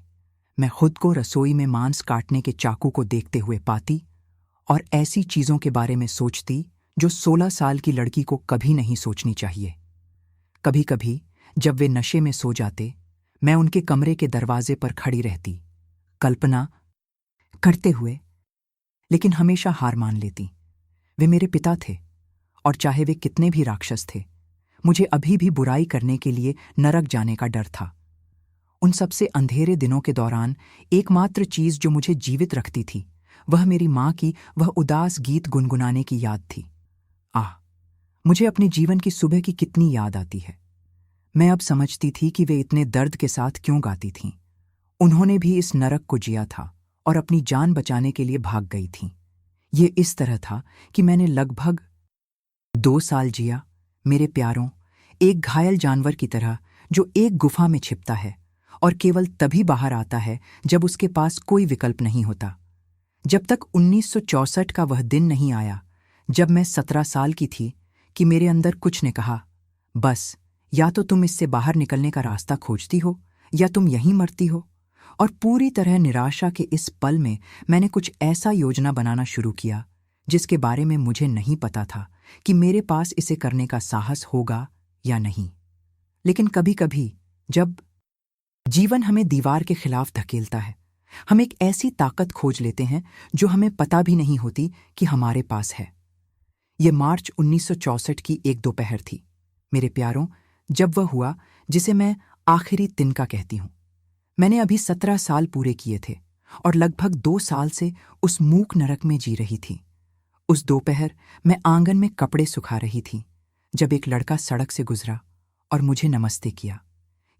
मैं खुद को रसोई में मांस काटने के चाकू को देखते हुए पाती और ऐसी चीजों के बारे में सोचती जो 16 साल की लड़की को कभी नहीं सोचनी चाहिए। कभी कभी जब वे नशे में सो जाते, मैं उनके कमरे के दरवाजे पर खड़ी रहती, कल्पना करते हुए, लेकिन हमेशा हार मान लेती। वे मेरे पिता थे और चाहे वे कितने भी राक्षस थे, मुझे अभी भी बुराई करने के लिए नरक जाने का डर था। उन सबसे अंधेरे दिनों के दौरान एकमात्र चीज जो मुझे जीवित रखती थी, वह मेरी मां की वह उदास गीत गुनगुनाने की याद थी। आह, मुझे अपने जीवन की सुबह की कितनी याद आती है। मैं अब समझती थी कि वे इतने दर्द के साथ क्यों गाती थीं। उन्होंने भी इस नरक को जिया था और अपनी जान बचाने के लिए भाग गई थीं। ये इस तरह था कि मैंने लगभग 2 साल जिया, मेरे प्यारों, एक घायल जानवर की तरह जो एक गुफा में छिपता है और केवल तभी बाहर आता है जब उसके पास कोई विकल्प नहीं होता। जब तक 1964 का वह दिन नहीं आया जब मैं 17 साल की थी कि मेरे अंदर कुछ ने कहा, बस, या तो तुम इससे बाहर निकलने का रास्ता खोजती हो या तुम यहीं मरती हो। और पूरी तरह निराशा के इस पल में मैंने कुछ ऐसा योजना बनाना शुरू किया जिसके बारे में मुझे नहीं पता था कि मेरे पास इसे करने का साहस होगा या नहीं। लेकिन कभी कभी जब जीवन हमें दीवार के खिलाफ धकेलता है, हम एक ऐसी ताकत खोज लेते हैं जो हमें पता भी नहीं होती कि हमारे पास है। यह मार्च 1964 की एक दोपहर थी, मेरे प्यारों, जब वह हुआ जिसे मैं आखिरी तिनका कहती हूं। मैंने अभी 17 साल पूरे किए थे और लगभग 2 साल से उस मूक नरक में जी रही थी। उस दोपहर मैं आंगन में कपड़े सुखा रही थी जब एक लड़का सड़क से गुजरा और मुझे नमस्ते किया।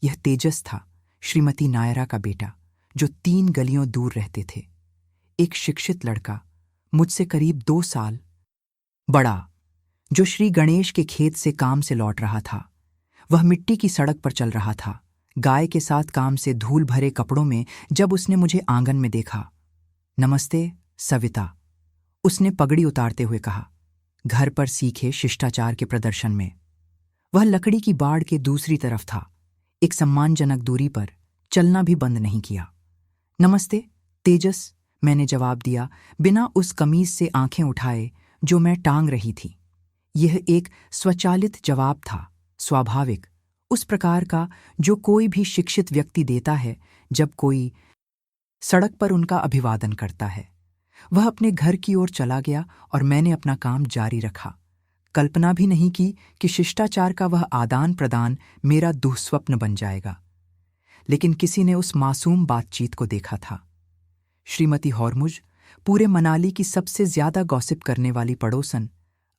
यह तेजस था, श्रीमती नायरा का बेटा, जो 3 गलियों दूर रहते थे। एक शिक्षित लड़का, मुझसे करीब 2 साल बड़ा, जो श्री गणेश के खेत से काम से लौट रहा था। वह मिट्टी की सड़क पर चल रहा था, गाय के साथ काम से धूल भरे कपड़ों में। जब उसने मुझे आंगन में देखा, नमस्ते सविता, उसने पगड़ी उतारते हुए कहा, घर पर सीखे शिष्टाचार के प्रदर्शन में। वह लकड़ी की बाड़ के दूसरी तरफ था, एक सम्मानजनक दूरी पर, चलना भी बंद नहीं किया। नमस्ते तेजस, मैंने जवाब दिया, बिना उस कमीज से आंखें उठाए जो मैं टांग रही थी। यह एक स्वचालित जवाब था, स्वाभाविक, उस प्रकार का जो कोई भी शिक्षित व्यक्ति देता है जब कोई सड़क पर उनका अभिवादन करता है। वह अपने घर की ओर चला गया और मैंने अपना काम जारी रखा। कल्पना भी नहीं की कि शिष्टाचार का वह आदान प्रदान मेरा दुःस्वप्न बन जाएगा। लेकिन किसी ने उस मासूम बातचीत को देखा था। श्रीमती हॉर्मुज, पूरे मनाली की सबसे ज्यादा गॉसिप करने वाली पड़ोसन,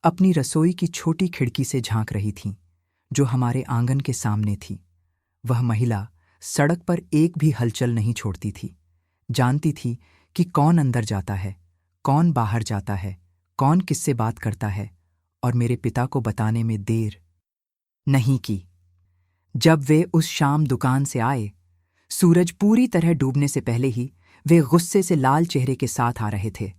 अपनी रसोई की छोटी खिड़की से झांक रही थीं, जो हमारे आंगन के सामने थी। वह महिला सड़क पर एक भी हलचल नहीं छोड़ती थी, जानती थी कि कौन अंदर जाता है, कौन बाहर जाता है, कौन किससे बात करता है, और मेरे पिता को बताने में देर नहीं की। जब वे उस शाम दुकान से आए, सूरज पूरी तरह डूबने से पहले ही वे गुस्से से लाल चेहरे के साथ आ रहे थे।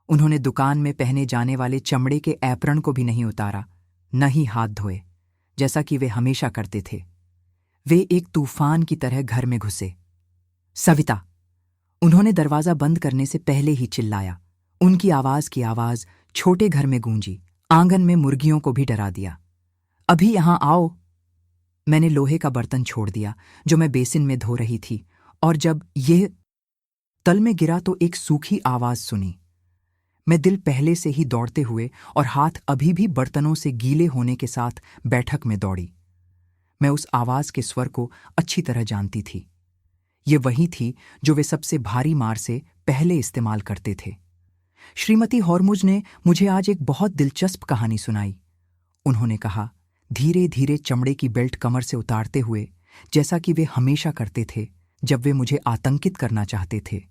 उन्होंने दुकान में पहने जाने वाले चमड़े के एप्रन को भी नहीं उतारा, न ही हाथ धोए, जैसा कि वे हमेशा करते थे। वे एक तूफान की तरह घर में घुसे। सविता! उन्होंने दरवाजा बंद करने से पहले ही चिल्लाया। उनकी आवाज की आवाज छोटे घर में गूंजी, आंगन में मुर्गियों को भी डरा दिया। अभी यहां आओ! मैंने लोहे का बर्तन छोड़ दिया जो मैं बेसिन में धो रही थी, और जब यह तल में गिरा तो एक सूखी आवाज सुनी। मैं दिल पहले से ही दौड़ते हुए और हाथ अभी भी बर्तनों से गीले होने के साथ बैठक में दौड़ी। मैं उस आवाज के स्वर को अच्छी तरह जानती थी। ये वही थी जो वे सबसे भारी मार से पहले इस्तेमाल करते थे। श्रीमती हॉर्मुज ने मुझे आज एक बहुत दिलचस्प कहानी सुनाई। उन्होंने कहा, धीरे धीरे चमड़े की बेल्ट कमर से उतारते हुए, जैसा कि वे हमेशा करते थे जब वे मुझे आतंकित करना चाहते थे।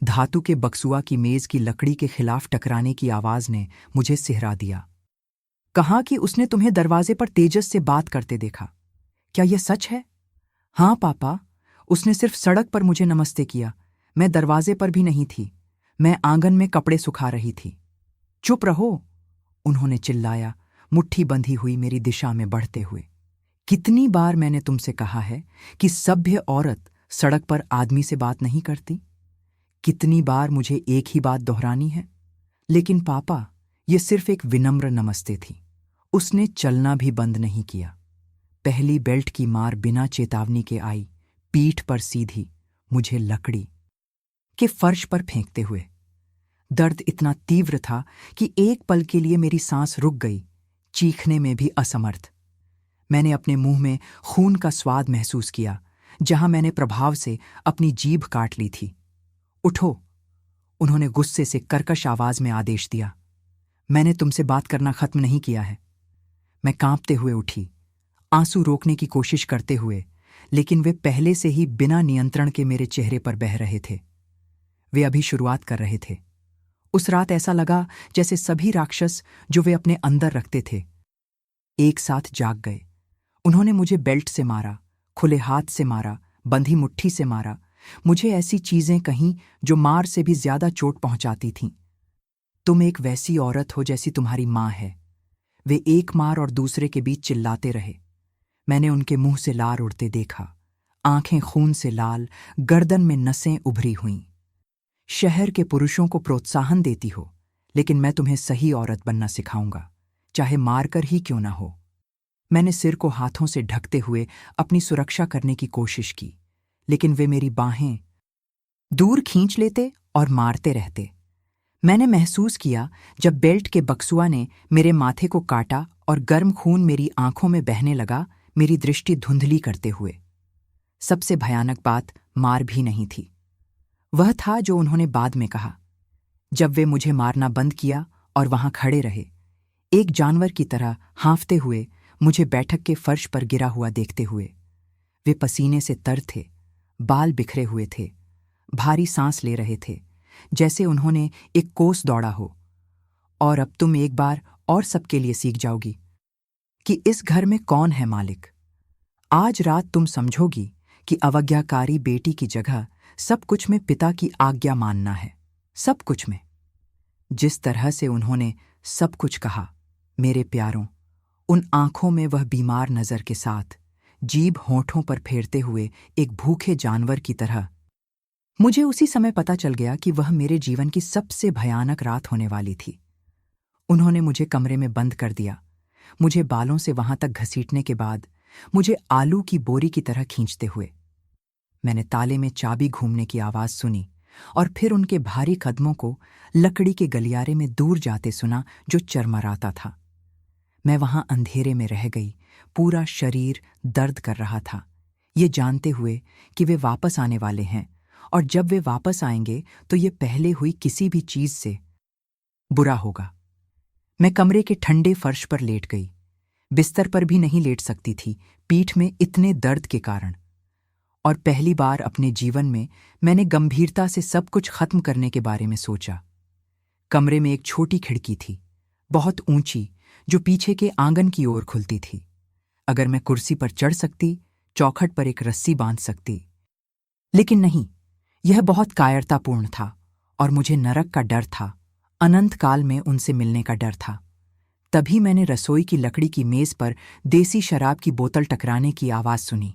धातु के बक्सुआ की मेज की लकड़ी के खिलाफ टकराने की आवाज ने मुझे सिहरा दिया। कहा कि उसने तुम्हें दरवाजे पर तेजस से बात करते देखा। क्या यह सच है? हाँ पापा, उसने सिर्फ सड़क पर मुझे नमस्ते किया। मैं दरवाजे पर भी नहीं थी, मैं आंगन में कपड़े सुखा रही थी। चुप रहो! उन्होंने चिल्लाया, मुट्ठी बंधी हुई मेरी दिशा में बढ़ते हुए। कितनी बार मैंने तुमसे कहा है कि सभ्य औरत सड़क पर आदमी से बात नहीं करती? कितनी बार मुझे एक ही बात दोहरानी है? लेकिन पापा, यह सिर्फ एक विनम्र नमस्ते थी। उसने चलना भी बंद नहीं किया। पहली बेल्ट की मार बिना चेतावनी के आई, पीठ पर सीधी, मुझे लकड़ी के फर्श पर फेंकते हुए। दर्द इतना तीव्र था कि एक पल के लिए मेरी सांस रुक गई, चीखने में भी असमर्थ। मैंने अपने मुंह में खून का स्वाद महसूस किया, जहां मैंने प्रभाव से अपनी जीभ काट ली थी। उठो! उन्होंने गुस्से से कर्कश आवाज में आदेश दिया। मैंने तुमसे बात करना खत्म नहीं किया है। मैं कांपते हुए उठी, आंसू रोकने की कोशिश करते हुए, लेकिन वे पहले से ही बिना नियंत्रण के मेरे चेहरे पर बह रहे थे। वे अभी शुरुआत कर रहे थे। उस रात ऐसा लगा जैसे सभी राक्षस जो वे अपने अंदर रखते थे, एक साथ जाग गए। उन्होंने मुझे बेल्ट से मारा, खुले हाथ से मारा, बंधी मुट्ठी से मारा, मुझे ऐसी चीजें कहीं जो मार से भी ज्यादा चोट पहुंचाती थीं। तुम एक वैसी औरत हो जैसी तुम्हारी मां है। वे एक मार और दूसरे के बीच चिल्लाते रहे। मैंने उनके मुंह से लार उड़ते देखा, आंखें खून से लाल, गर्दन में नसें उभरी हुईं। शहर के पुरुषों को प्रोत्साहन देती हो, लेकिन मैं तुम्हें सही औरत बनना सिखाऊंगा, चाहे मारकर ही क्यों ना हो। मैंने सिर को हाथों से ढकते हुए अपनी सुरक्षा करने की कोशिश की, लेकिन वे मेरी बाहें दूर खींच लेते और मारते रहते। मैंने महसूस किया जब बेल्ट के बक्सुआ ने मेरे माथे को काटा और गर्म खून मेरी आंखों में बहने लगा, मेरी दृष्टि धुंधली करते हुए। सबसे भयानक बात मार भी नहीं थी, वह था जो उन्होंने बाद में कहा। जब वे मुझे मारना बंद किया और वहां खड़े रहे, एक जानवर की तरह हांफते हुए, मुझे बैठक के फर्श पर गिरा हुआ देखते हुए। वे पसीने से तर थे, बाल बिखरे हुए थे, भारी सांस ले रहे थे, जैसे उन्होंने एक कोस दौड़ा हो। और अब तुम एक बार और सबके लिए सीख जाओगी कि इस घर में कौन है मालिक। आज रात तुम समझोगी कि अवज्ञाकारी बेटी की जगह सब कुछ में पिता की आज्ञा मानना है, सब कुछ में। जिस तरह से उन्होंने सब कुछ कहा, मेरे प्यारों, उन आंखों में वह बीमार नजर के साथ, जीभ होंठों पर फेरते हुए एक भूखे जानवर की तरह, मुझे उसी समय पता चल गया कि वह मेरे जीवन की सबसे भयानक रात होने वाली थी। उन्होंने मुझे कमरे में बंद कर दिया, मुझे बालों से वहां तक घसीटने के बाद मुझे आलू की बोरी की तरह खींचते हुए। मैंने ताले में चाबी घूमने की आवाज सुनी और फिर उनके भारी कदमों को लकड़ी के गलियारे में दूर जाते सुना जो चरमराता था। मैं वहां अंधेरे में रह गई, पूरा शरीर दर्द कर रहा था, ये जानते हुए कि वे वापस आने वाले हैं, और जब वे वापस आएंगे तो ये पहले हुई किसी भी चीज से बुरा होगा। मैं कमरे के ठंडे फर्श पर लेट गई, बिस्तर पर भी नहीं लेट सकती थी, पीठ में इतने दर्द के कारण। और पहली बार अपने जीवन में मैंने गंभीरता से सब कुछ खत्म करने के बारे में सोचा। कमरे में एक छोटी खिड़की थी, बहुत ऊंची, जो पीछे के आंगन की ओर खुलती थी। अगर मैं कुर्सी पर चढ़ सकती, चौखट पर एक रस्सी बांध सकती, लेकिन नहीं, यह बहुत कायरतापूर्ण था और मुझे नरक का डर था, अनंत काल में उनसे मिलने का डर था। तभी मैंने रसोई की लकड़ी की मेज पर देसी शराब की बोतल टकराने की आवाज सुनी।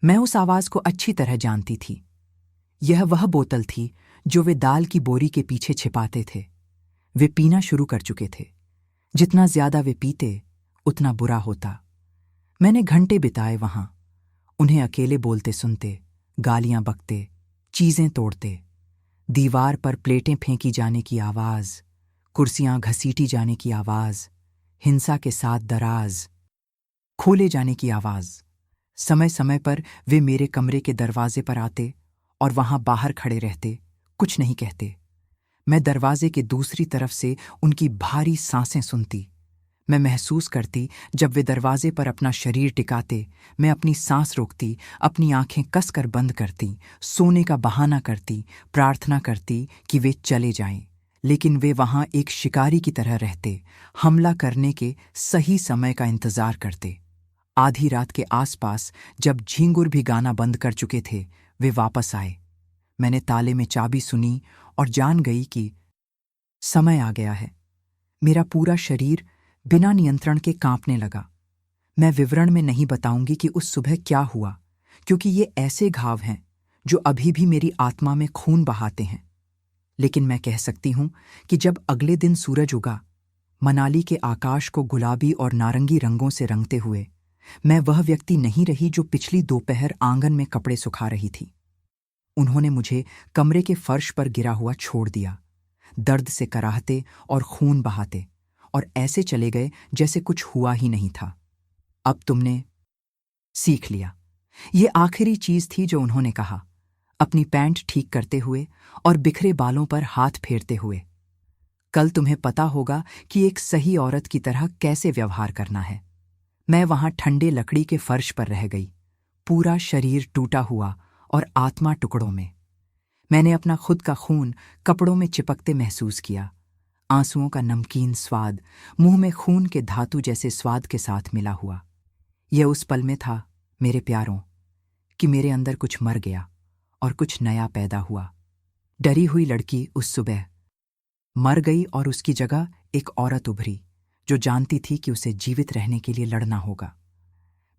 मैं उस आवाज को अच्छी तरह जानती थी। यह वह बोतल थी जो वे दाल की बोरी के पीछे छिपाते थे। वे पीना शुरू कर चुके थे। जितना ज्यादा वे पीते, उतना बुरा होता। मैंने घंटे बिताए वहां, उन्हें अकेले बोलते सुनते, गालियां बकते, चीजें तोड़ते, दीवार पर प्लेटें फेंकी जाने की आवाज, कुर्सियां घसीटी जाने की आवाज, हिंसा के साथ दराज खोले जाने की आवाज। समय समय पर वे मेरे कमरे के दरवाजे पर आते और वहां बाहर खड़े रहते, कुछ नहीं कहते। मैं दरवाजे के दूसरी तरफ से उनकी भारी सांसें सुनती। मैं महसूस करती जब वे दरवाजे पर अपना शरीर टिकाते, मैं अपनी सांस रोकती, अपनी आंखें कसकर बंद करती, सोने का बहाना करती, प्रार्थना करती कि वे चले जाएं। लेकिन वे वहां एक शिकारी की तरह रहते, हमला करने के सही समय का इंतजार करते। आधी रात के आसपास जब झींगुर भी गाना बंद कर चुके थे, वे वापस आए। मैंने ताले में चाबी सुनी और जान गई कि समय आ गया है। मेरा पूरा शरीर बिना नियंत्रण के कांपने लगा। मैं विवरण में नहीं बताऊंगी कि उस सुबह क्या हुआ, क्योंकि ये ऐसे घाव हैं जो अभी भी मेरी आत्मा में खून बहाते हैं। लेकिन मैं कह सकती हूं कि जब अगले दिन सूरज उगा, मनाली के आकाश को गुलाबी और नारंगी रंगों से रंगते हुए, मैं वह व्यक्ति नहीं रही जो पिछली दोपहर आंगन में कपड़े सुखा रही थी। उन्होंने मुझे कमरे के फर्श पर गिरा हुआ छोड़ दिया, दर्द से कराहते और खून बहाते, और ऐसे चले गए जैसे कुछ हुआ ही नहीं था। अब तुमने सीख लिया। ये आखिरी चीज थी जो उन्होंने कहा, अपनी पैंट ठीक करते हुए और बिखरे बालों पर हाथ फेरते हुए। कल तुम्हें पता होगा कि एक सही औरत की तरह कैसे व्यवहार करना है। मैं वहां ठंडे लकड़ी के फर्श पर रह गई, पूरा शरीर टूटा हुआ और आत्मा टुकड़ों में। मैंने अपना खुद का खून कपड़ों में चिपकते महसूस किया, आंसुओं का नमकीन स्वाद मुंह में खून के धातु जैसे स्वाद के साथ मिला हुआ। यह उस पल में था, मेरे प्यारों, कि मेरे अंदर कुछ मर गया और कुछ नया पैदा हुआ। डरी हुई लड़की उस सुबह मर गई और उसकी जगह एक औरत उभरी जो जानती थी कि उसे जीवित रहने के लिए लड़ना होगा।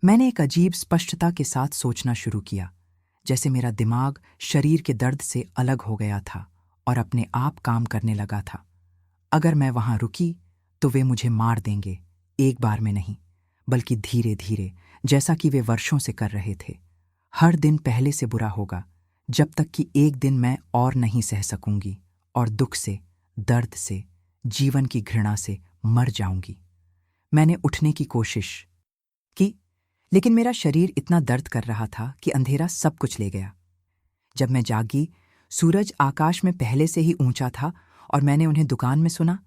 मैंने एक अजीब स्पष्टता के साथ सोचना शुरू किया, जैसे मेरा दिमाग शरीर के दर्द से अलग हो गया था और अपने आप काम करने लगा था। अगर मैं वहां रुकी तो वे मुझे मार देंगे, एक बार में नहीं, बल्कि धीरे धीरे, जैसा कि वे वर्षों से कर रहे थे। हर दिन पहले से बुरा होगा, जब तक कि एक दिन मैं और नहीं सह सकूंगी और दुख से, दर्द से, जीवन की घृणा से मर जाऊंगी। मैंने उठने की कोशिश की, लेकिन मेरा शरीर इतना दर्द कर रहा था कि अंधेरा सब कुछ ले गया। जब मैं जागी, सूरज आकाश में पहले से ही ऊंचा था और मैंने उन्हें दुकान में सुना,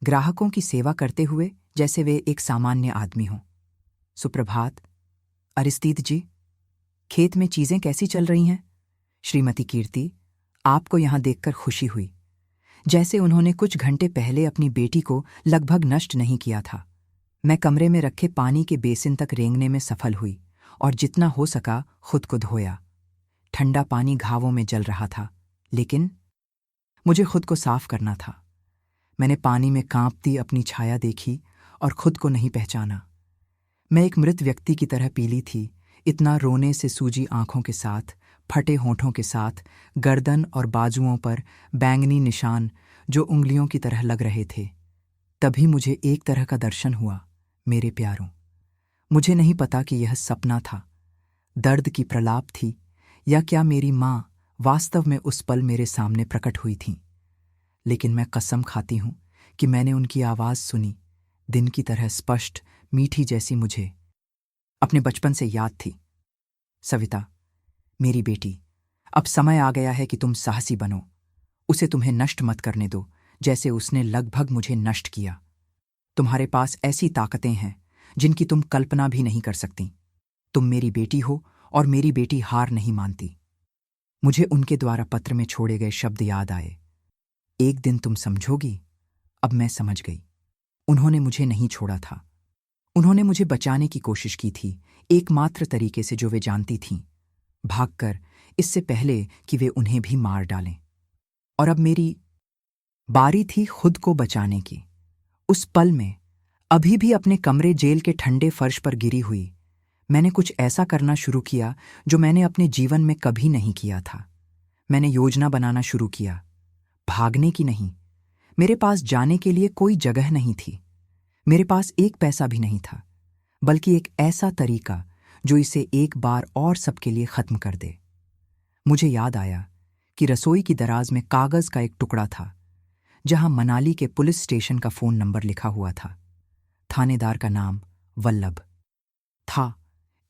ग्राहकों की सेवा करते हुए जैसे वे एक सामान्य आदमी हों। सुप्रभात अरिस्तीद जी, खेत में चीजें कैसी चल रही हैं? श्रीमती कीर्ति, आपको यहां देखकर खुशी हुई। जैसे उन्होंने कुछ घंटे पहले अपनी बेटी को लगभग नष्ट नहीं किया था। मैं कमरे में रखे पानी के बेसिन तक रेंगने में सफल हुई और जितना हो सका खुद को धोया। ठंडा पानी घावों में जल रहा था, लेकिन मुझे खुद को साफ करना था। मैंने पानी में कांपती अपनी छाया देखी और खुद को नहीं पहचाना। मैं एक मृत व्यक्ति की तरह पीली थी, इतना रोने से सूजी आंखों के साथ, फटे होठों के साथ, गर्दन और बाजुओं पर बैंगनी निशान जो उंगलियों की तरह लग रहे थे। तभी मुझे एक तरह का दर्शन हुआ, मेरे प्यारों। मुझे नहीं पता कि यह सपना था, दर्द की प्रलाप थी, या क्या मेरी मां वास्तव में उस पल मेरे सामने प्रकट हुई थीं। लेकिन मैं कसम खाती हूं कि मैंने उनकी आवाज सुनी, दिन की तरह स्पष्ट, मीठी, जैसी मुझे अपने बचपन से याद थी। सविता, मेरी बेटी, अब समय आ गया है कि तुम साहसी बनो। उसे तुम्हें नष्ट मत करने दो, जैसे उसने लगभग मुझे नष्ट किया। तुम्हारे पास ऐसी ताकतें हैं जिनकी तुम कल्पना भी नहीं कर सकती। तुम मेरी बेटी हो और मेरी बेटी हार नहीं मानती। मुझे उनके द्वारा पत्र में छोड़े गए शब्द याद आए, एक दिन तुम समझोगी। अब मैं समझ गई। उन्होंने मुझे नहीं छोड़ा था। उन्होंने मुझे बचाने की कोशिश की थी, एकमात्र तरीके से जो वे जानती थीं, भागकर, इससे पहले कि वे उन्हें भी मार डालें। और अब मेरी बारी थी खुद को बचाने की। उस पल में, अभी भी अपने कमरे जेल के ठंडे फर्श पर गिरी हुई, मैंने कुछ ऐसा करना शुरू किया जो मैंने अपने जीवन में कभी नहीं किया था। मैंने योजना बनाना शुरू किया, भागने की नहीं। मेरे पास जाने के लिए कोई जगह नहीं थी। मेरे पास एक पैसा भी नहीं था, बल्कि एक ऐसा तरीका जो इसे एक बार और सबके लिए खत्म कर दे। मुझे याद आया कि रसोई की दराज में कागज का एक टुकड़ा था, जहां मनाली के पुलिस स्टेशन का फोन नंबर लिखा हुआ था। थानेदार का नाम वल्लभ था,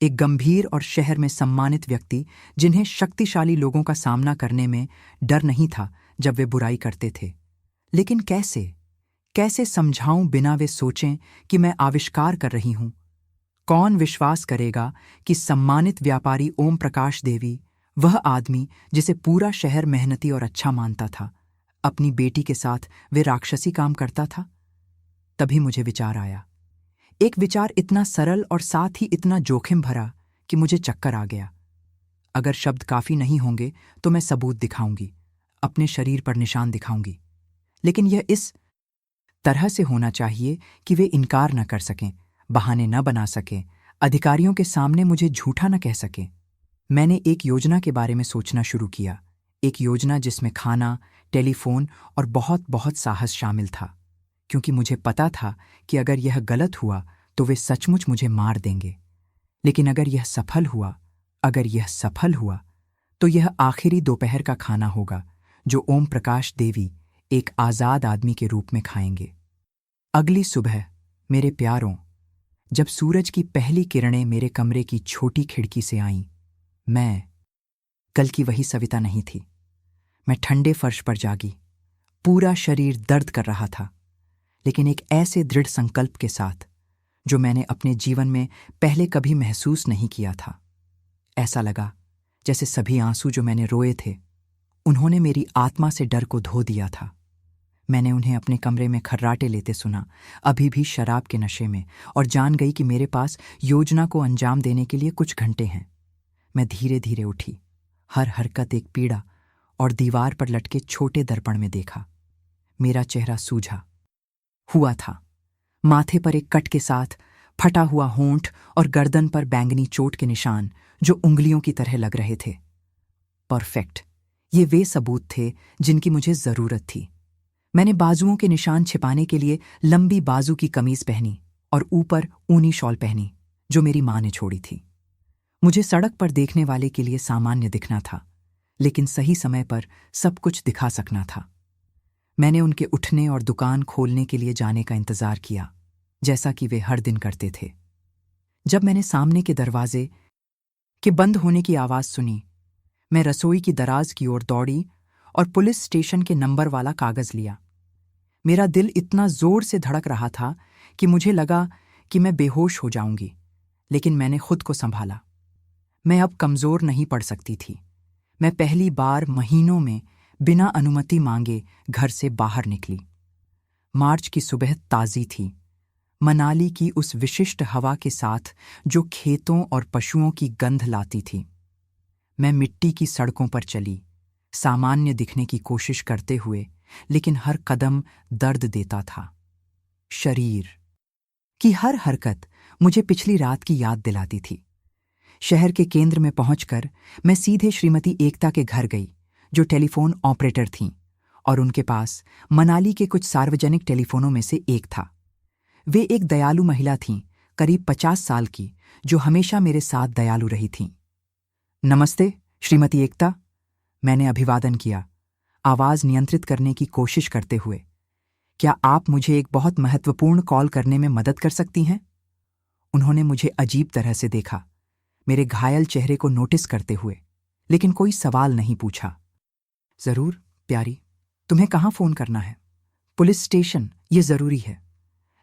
एक गंभीर और शहर में सम्मानित व्यक्ति जिन्हें शक्तिशाली लोगों का सामना करने में डर नहीं था जब वे बुराई करते थे। लेकिन कैसे समझाऊं बिना वे सोचें कि मैं आविष्कार कर रही हूं? कौन विश्वास करेगा कि सम्मानित व्यापारी ओम प्रकाश देवी, वह आदमी जिसे पूरा शहर मेहनती और अच्छा मानता था, अपनी बेटी के साथ वे राक्षसी काम करता था? तभी मुझे विचार आया, एक विचार इतना सरल और साथ ही इतना जोखिम भरा कि मुझे चक्कर आ गया। अगर शब्द काफी नहीं होंगे तो मैं सबूत दिखाऊंगी, अपने शरीर पर निशान दिखाऊंगी, लेकिन यह इस तरह से होना चाहिए कि वे इनकार न कर सकें, बहाने न बना सकें, अधिकारियों के सामने मुझे झूठा न कह सकें। मैंने एक योजना के बारे में सोचना शुरू किया, एक योजना जिसमें खाना, टेलीफोन और बहुत बहुत साहस शामिल था, क्योंकि मुझे पता था कि अगर यह गलत हुआ तो वे सचमुच मुझे मार देंगे। लेकिन अगर यह सफल हुआ तो यह आखिरी दोपहर का खाना होगा जो ओम प्रकाश देवी एक आजाद आदमी के रूप में खाएंगे। अगली सुबह, मेरे प्यारों, जब सूरज की पहली किरणें मेरे कमरे की छोटी खिड़की से आईं, मैं कल की वही सविता नहीं थी। मैं ठंडे फर्श पर जागी, पूरा शरीर दर्द कर रहा था, लेकिन एक ऐसे दृढ़ संकल्प के साथ जो मैंने अपने जीवन में पहले कभी महसूस नहीं किया था। ऐसा लगा जैसे सभी आंसू जो मैंने रोए थे, उन्होंने मेरी आत्मा से डर को धो दिया था। मैंने उन्हें अपने कमरे में खर्राटे लेते सुना, अभी भी शराब के नशे में, और जान गई कि मेरे पास योजना को अंजाम देने के लिए कुछ घंटे हैं। मैं धीरे धीरे उठी, हर हरकत एक पीड़ा, और दीवार पर लटके छोटे दर्पण में देखा। मेरा चेहरा सूझा हुआ था, माथे पर एक कट के साथ फटा हुआ होंठ और गर्दन पर बैंगनी चोट के निशान जो उंगलियों की तरह लग रहे थे। परफेक्ट, ये वे सबूत थे जिनकी मुझे जरूरत थी। मैंने बाजुओं के निशान छिपाने के लिए लंबी बाजू की कमीज पहनी और ऊपर ऊनी शॉल पहनी जो मेरी मां ने छोड़ी थी। मुझे सड़क पर देखने वाले के लिए सामान्य दिखना था, लेकिन सही समय पर सब कुछ दिखा सकना था। मैंने उनके उठने और दुकान खोलने के लिए जाने का इंतजार किया, जैसा कि वे हर दिन करते थे। जब मैंने सामने के दरवाजे के बंद होने की आवाज सुनी, मैं रसोई की दराज की ओर दौड़ी और पुलिस स्टेशन के नंबर वाला कागज लिया। मेरा दिल इतना जोर से धड़क रहा था कि मुझे लगा कि मैं बेहोश हो जाऊंगी, लेकिन मैंने खुद को संभाला। मैं अब कमजोर नहीं पड़ सकती थी। मैं पहली बार महीनों में बिना अनुमति मांगे घर से बाहर निकली। मार्च की सुबह ताज़ी थी, मनाली की उस विशिष्ट हवा के साथ जो खेतों और पशुओं की गंध लाती थी। मैं मिट्टी की सड़कों पर चली, सामान्य दिखने की कोशिश करते हुए, लेकिन हर कदम दर्द देता था। शरीर की हर हरकत मुझे पिछली रात की याद दिलाती थी। शहर के केंद्र में पहुंचकर मैं सीधे श्रीमती एकता के घर गई, जो टेलीफोन ऑपरेटर थीं, और उनके पास मनाली के कुछ सार्वजनिक टेलीफोनों में से एक था। वे एक दयालु महिला थीं, करीब 50 साल की, जो हमेशा मेरे साथ दयालु रही थीं। नमस्ते श्रीमती एकता, मैंने अभिवादन किया, आवाज नियंत्रित करने की कोशिश करते हुए। क्या आप मुझे एक बहुत महत्वपूर्ण कॉल करने में मदद कर सकती हैं? उन्होंने मुझे अजीब तरह से देखा, मेरे घायल चेहरे को नोटिस करते हुए, लेकिन कोई सवाल नहीं पूछा। जरूर प्यारी, तुम्हें कहाँ फोन करना है? पुलिस स्टेशन, ये जरूरी है।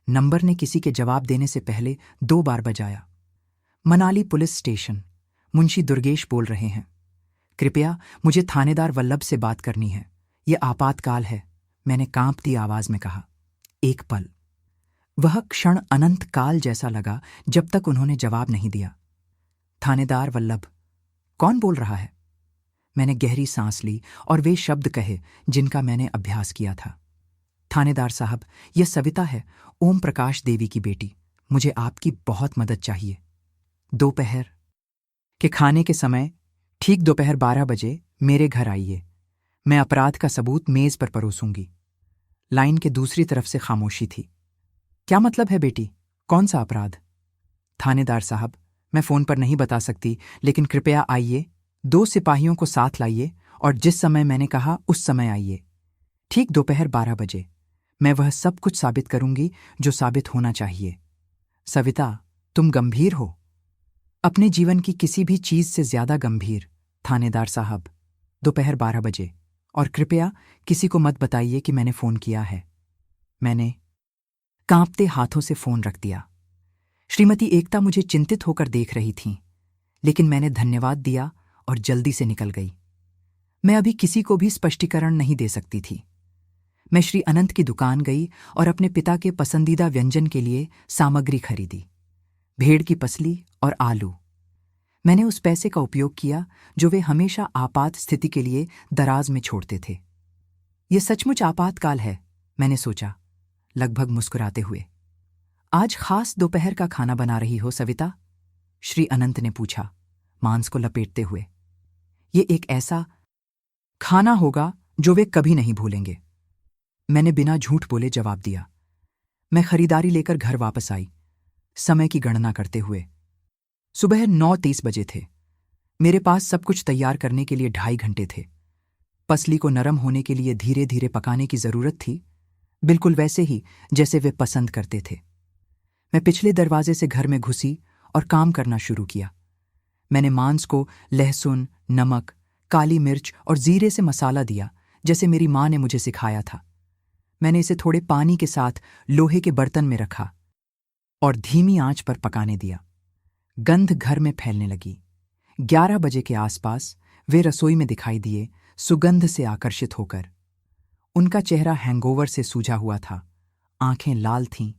नंबर ने किसी के जवाब देने से पहले 2 बार बजाया। मनाली पुलिस स्टेशन, मुंशी दुर्गेश बोल रहे हैं। कृपया, मुझे थानेदार वल्लभ से बात करनी है। यह आपातकाल है, मैंने कांपती आवाज में कहा। एक पल, वह क्षण अनंत काल जैसा लगा जब तक उन्होंने जवाब नहीं दिया। थानेदार वल्लभ, कौन बोल रहा है? मैंने गहरी सांस ली और वे शब्द कहे जिनका मैंने अभ्यास किया था। थानेदार साहब, यह सविता है, ओम प्रकाश देवी की बेटी। मुझे आपकी बहुत मदद चाहिए। दोपहर के खाने के समय ठीक दोपहर 12 बजे मेरे घर आइए। मैं अपराध का सबूत मेज पर परोसूंगी। लाइन के दूसरी तरफ से खामोशी थी। क्या मतलब है बेटी? कौन सा अपराध? थानेदार साहब, मैं फोन पर नहीं बता सकती, लेकिन कृपया आइए। 2 सिपाहियों को साथ लाइए और जिस समय मैंने कहा उस समय आइए। ठीक दोपहर 12 बजे। मैं वह सब कुछ साबित करूंगी जो साबित होना चाहिए। सविता, तुम गंभीर हो, अपने जीवन की किसी भी चीज से ज्यादा गंभीर। थानेदार साहब, दोपहर 12 बजे, और कृपया किसी को मत बताइए कि मैंने फोन किया है। मैंने कांपते हाथों से फोन रख दिया। श्रीमती एकता मुझे चिंतित होकर देख रही थीं, लेकिन मैंने धन्यवाद दिया और जल्दी से निकल गई। मैं अभी किसी को भी स्पष्टीकरण नहीं दे सकती थी। मैं श्री अनंत की दुकान गई और अपने पिता के पसंदीदा व्यंजन के लिए सामग्री खरीदी, भेड़ की पसली और आलू। मैंने उस पैसे का उपयोग किया जो वे हमेशा आपात स्थिति के लिए दराज में छोड़ते थे। यह सचमुच आपातकाल है, मैंने सोचा, लगभग मुस्कुराते हुए। आज खास दोपहर का खाना बना रही हो सविता? श्री अनंत ने पूछा, मांस को लपेटते हुए। ये एक ऐसा खाना होगा जो वे कभी नहीं भूलेंगे। मैंने बिना झूठ बोले जवाब दिया। मैं खरीदारी लेकर घर वापस आई, समय की गणना करते हुए। सुबह 9:30 बजे थे। मेरे पास सब कुछ तैयार करने के लिए 2.5 घंटे थे। पसली को नरम होने के लिए धीरे धीरे पकाने की जरूरत थी, बिल्कुल वैसे ही जैसे वे पसंद करते थे। मैं पिछले दरवाजे से घर में घुसी और काम करना शुरू किया। मैंने मांस को लहसुन, नमक, काली मिर्च और जीरे से मसाला दिया, जैसे मेरी मां ने मुझे सिखाया था। मैंने इसे थोड़े पानी के साथ लोहे के बर्तन में रखा और धीमी आंच पर पकाने दिया। गंध घर में फैलने लगी। 11 बजे के आसपास वे रसोई में दिखाई दिए, सुगंध से आकर्षित होकर। उनका चेहरा हैंगओवर से सूजा हुआ था, आंखें लाल थीं,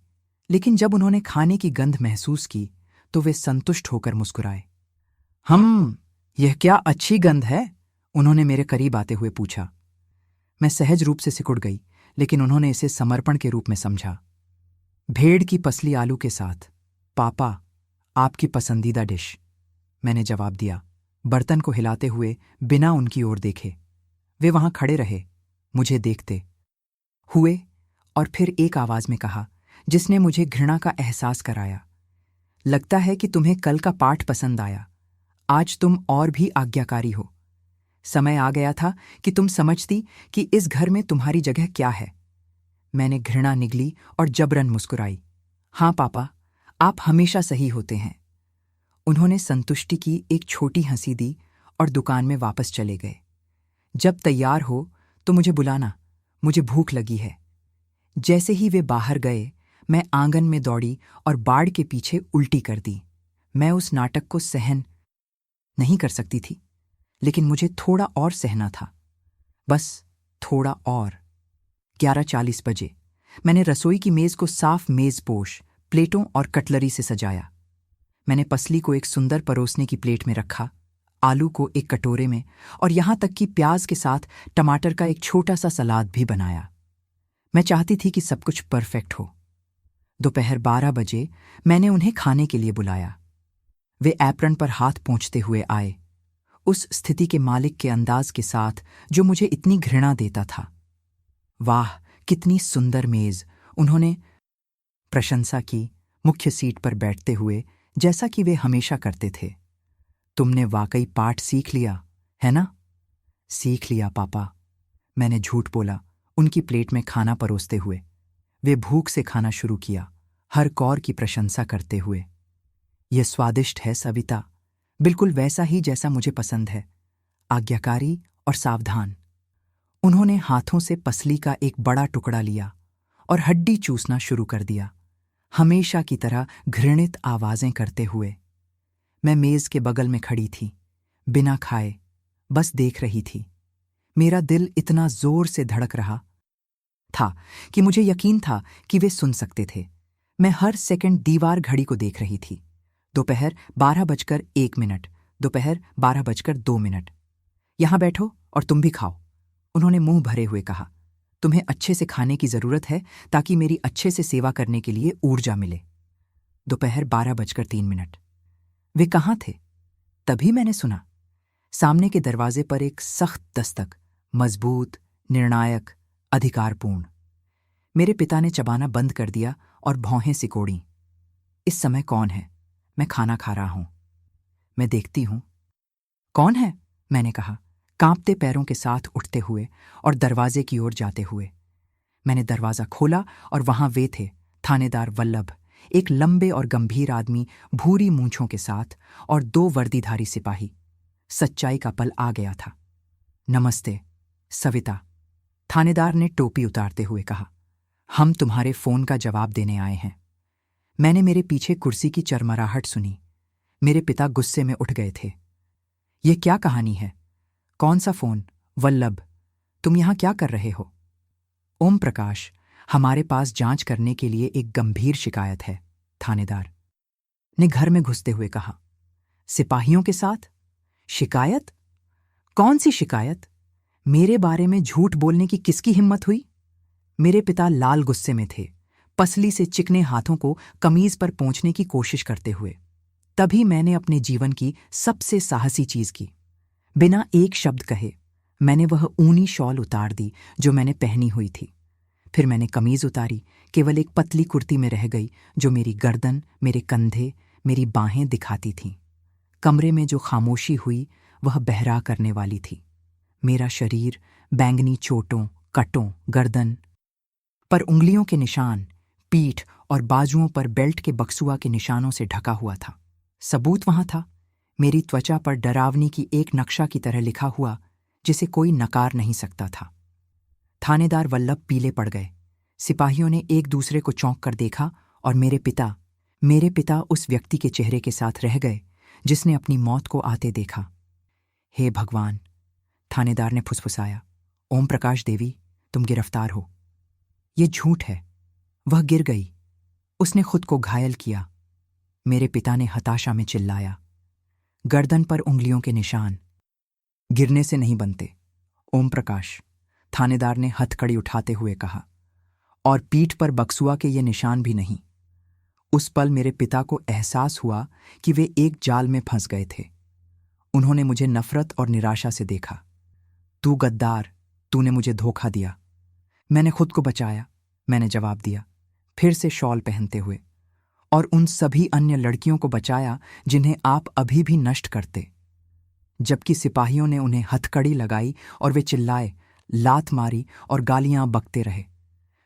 लेकिन जब उन्होंने खाने की गंध महसूस की तो वे संतुष्ट होकर मुस्कुराए। यह क्या अच्छी गंध है? उन्होंने मेरे करीब आते हुए पूछा। मैं सहज रूप से सिकुड़ गई, लेकिन उन्होंने इसे समर्पण के रूप में समझा। भेड़ की पसली आलू के साथ, पापा, आपकी पसंदीदा डिश, मैंने जवाब दिया, बर्तन को हिलाते हुए बिना उनकी ओर देखे। वे वहां खड़े रहे, मुझे देखते हुए, और फिर एक आवाज में कहा जिसने मुझे घृणा का एहसास कराया, लगता है कि तुम्हें कल का पाठ पसंद आया। आज तुम और भी आज्ञाकारी हो। समय आ गया था कि तुम समझती कि इस घर में तुम्हारी जगह क्या है। मैंने घृणा निगली और जबरन मुस्कुराई। हाँ पापा, आप हमेशा सही होते हैं। उन्होंने संतुष्टि की एक छोटी हंसी दी और दुकान में वापस चले गए। जब तैयार हो तो मुझे बुलाना, मुझे भूख लगी है। जैसे ही वे बाहर गए, मैं आंगन में दौड़ी और बाड़ के पीछे उल्टी कर दी। मैं उस नाटक को सहन नहीं कर सकती थी, लेकिन मुझे थोड़ा और सहना था, बस थोड़ा और। 11:40 बजे मैंने रसोई की मेज को साफ मेजपोश, प्लेटों और कटलरी से सजाया। मैंने पसली को एक सुंदर परोसने की प्लेट में रखा, आलू को एक कटोरे में, और यहां तक कि प्याज के साथ टमाटर का एक छोटा सा सलाद भी बनाया। मैं चाहती थी कि सब कुछ परफेक्ट हो। दोपहर 12 बजे मैंने उन्हें खाने के लिए बुलाया। वे एप्रन पर हाथ पोंछते हुए आए, उस स्थिति के मालिक के अंदाज के साथ जो मुझे इतनी घृणा देता था। वाह, कितनी सुंदर मेज, उन्होंने प्रशंसा की, मुख्य सीट पर बैठते हुए, जैसा कि वे हमेशा करते थे। तुमने वाकई पाठ सीख लिया, है ना? सीख लिया पापा, मैंने झूठ बोला, उनकी प्लेट में खाना परोसते हुए। वे भूख से खाना शुरू किया, हर कौर की प्रशंसा करते हुए। यह स्वादिष्ट है सविता, बिल्कुल वैसा ही जैसा मुझे पसंद है, आज्ञाकारी और सावधान। उन्होंने हाथों से पसली का एक बड़ा टुकड़ा लिया और हड्डी चूसना शुरू कर दिया, हमेशा की तरह घृणित आवाजें करते हुए। मैं मेज के बगल में खड़ी थी, बिना खाए, बस देख रही थी। मेरा दिल इतना जोर से धड़क रहा था कि मुझे यकीन था कि वे सुन सकते थे। मैं हर सेकंड दीवार घड़ी को देख रही थी। दोपहर 12:01, दोपहर 12:02। यहां बैठो और तुम भी खाओ, उन्होंने मुंह भरे हुए कहा। तुम्हें अच्छे से खाने की जरूरत है ताकि मेरी अच्छे से सेवा करने के लिए ऊर्जा मिले। दोपहर 12:03। वे कहाँ थे? तभी मैंने सुना, सामने के दरवाजे पर एक सख्त दस्तक, मजबूत, निर्णायक, अधिकारपूर्ण। मेरे पिता ने चबाना बंद कर दिया और भौहें सिकोड़ी। इस समय कौन है? मैं खाना खा रहा हूं। मैं देखती हूं। कौन है? मैंने कहा, कांपते पैरों के साथ उठते हुए और दरवाजे की ओर जाते हुए। मैंने दरवाजा खोला और वहां वे थे, थानेदार वल्लभ, एक लंबे और गंभीर आदमी भूरी मूंछों के साथ, और 2 वर्दीधारी सिपाही। सच्चाई का पल आ गया था। नमस्ते, सविता, थानेदार ने टोपी उतारते हुए कहा। हम तुम्हारे फोन का जवाब देने आए हैं। मैंने मेरे पीछे कुर्सी की चरमराहट सुनी। मेरे पिता गुस्से में उठ गए थे। ये क्या कहानी है? कौन सा फोन? वल्लभ, तुम यहां क्या कर रहे हो? ओम प्रकाश, हमारे पास जांच करने के लिए एक गंभीर शिकायत है, थानेदार ने घर में घुसते हुए कहा। सिपाहियों के साथ? शिकायत? कौन सी शिकायत? मेरे बारे में झूठ बोलने की किसकी हिम्मत हुई? मेरे पिता लाल गुस्से में थे, पसली से चिकने हाथों को कमीज पर पोंछने की कोशिश करते हुए। तभी मैंने अपने जीवन की सबसे साहसी चीज की। बिना एक शब्द कहे मैंने वह ऊनी शॉल उतार दी जो मैंने पहनी हुई थी। फिर मैंने कमीज उतारी, केवल एक पतली कुर्ती में रह गई जो मेरी गर्दन, मेरे कंधे, मेरी बाहें दिखाती थीं। कमरे में जो खामोशी हुई वह बहरा करने वाली थी। मेरा शरीर बैंगनी चोटों, कटों, गर्दन पर उंगलियों के निशान, पीठ और बाजुओं पर बेल्ट के बक्सुआ के निशानों से ढका हुआ था। सबूत वहां था, मेरी त्वचा पर डरावनी की एक नक्शा की तरह लिखा हुआ, जिसे कोई नकार नहीं सकता था। थानेदार वल्लभ पीले पड़ गए। सिपाहियों ने एक दूसरे को चौंक कर देखा और मेरे पिता उस व्यक्ति के चेहरे के साथ रह गए जिसने अपनी मौत को आते देखा। हे भगवान, थानेदार ने फुसफुसाया। ओम प्रकाश देवी, तुम गिरफ्तार हो। ये झूठ है। वह गिर गई, उसने खुद को घायल किया। मेरे पिता ने हताशा में चिल्लाया। गर्दन पर उंगलियों के निशान गिरने से नहीं बनते, ओम प्रकाश, थानेदार ने हथकड़ी उठाते हुए कहा। और पीठ पर बक्सुआ के ये निशान भी नहीं। उस पल मेरे पिता को एहसास हुआ कि वे एक जाल में फंस गए थे। उन्होंने मुझे नफरत और निराशा से देखा। तू गद्दार, तूने मुझे धोखा दिया। मैंने खुद को बचाया, मैंने जवाब दिया, फिर से शॉल पहनते हुए, और उन सभी अन्य लड़कियों को बचाया जिन्हें आप अभी भी नष्ट करते। जबकि सिपाहियों ने उन्हें हथकड़ी लगाई और वे चिल्लाए, लात मारी और गालियां बकते रहे।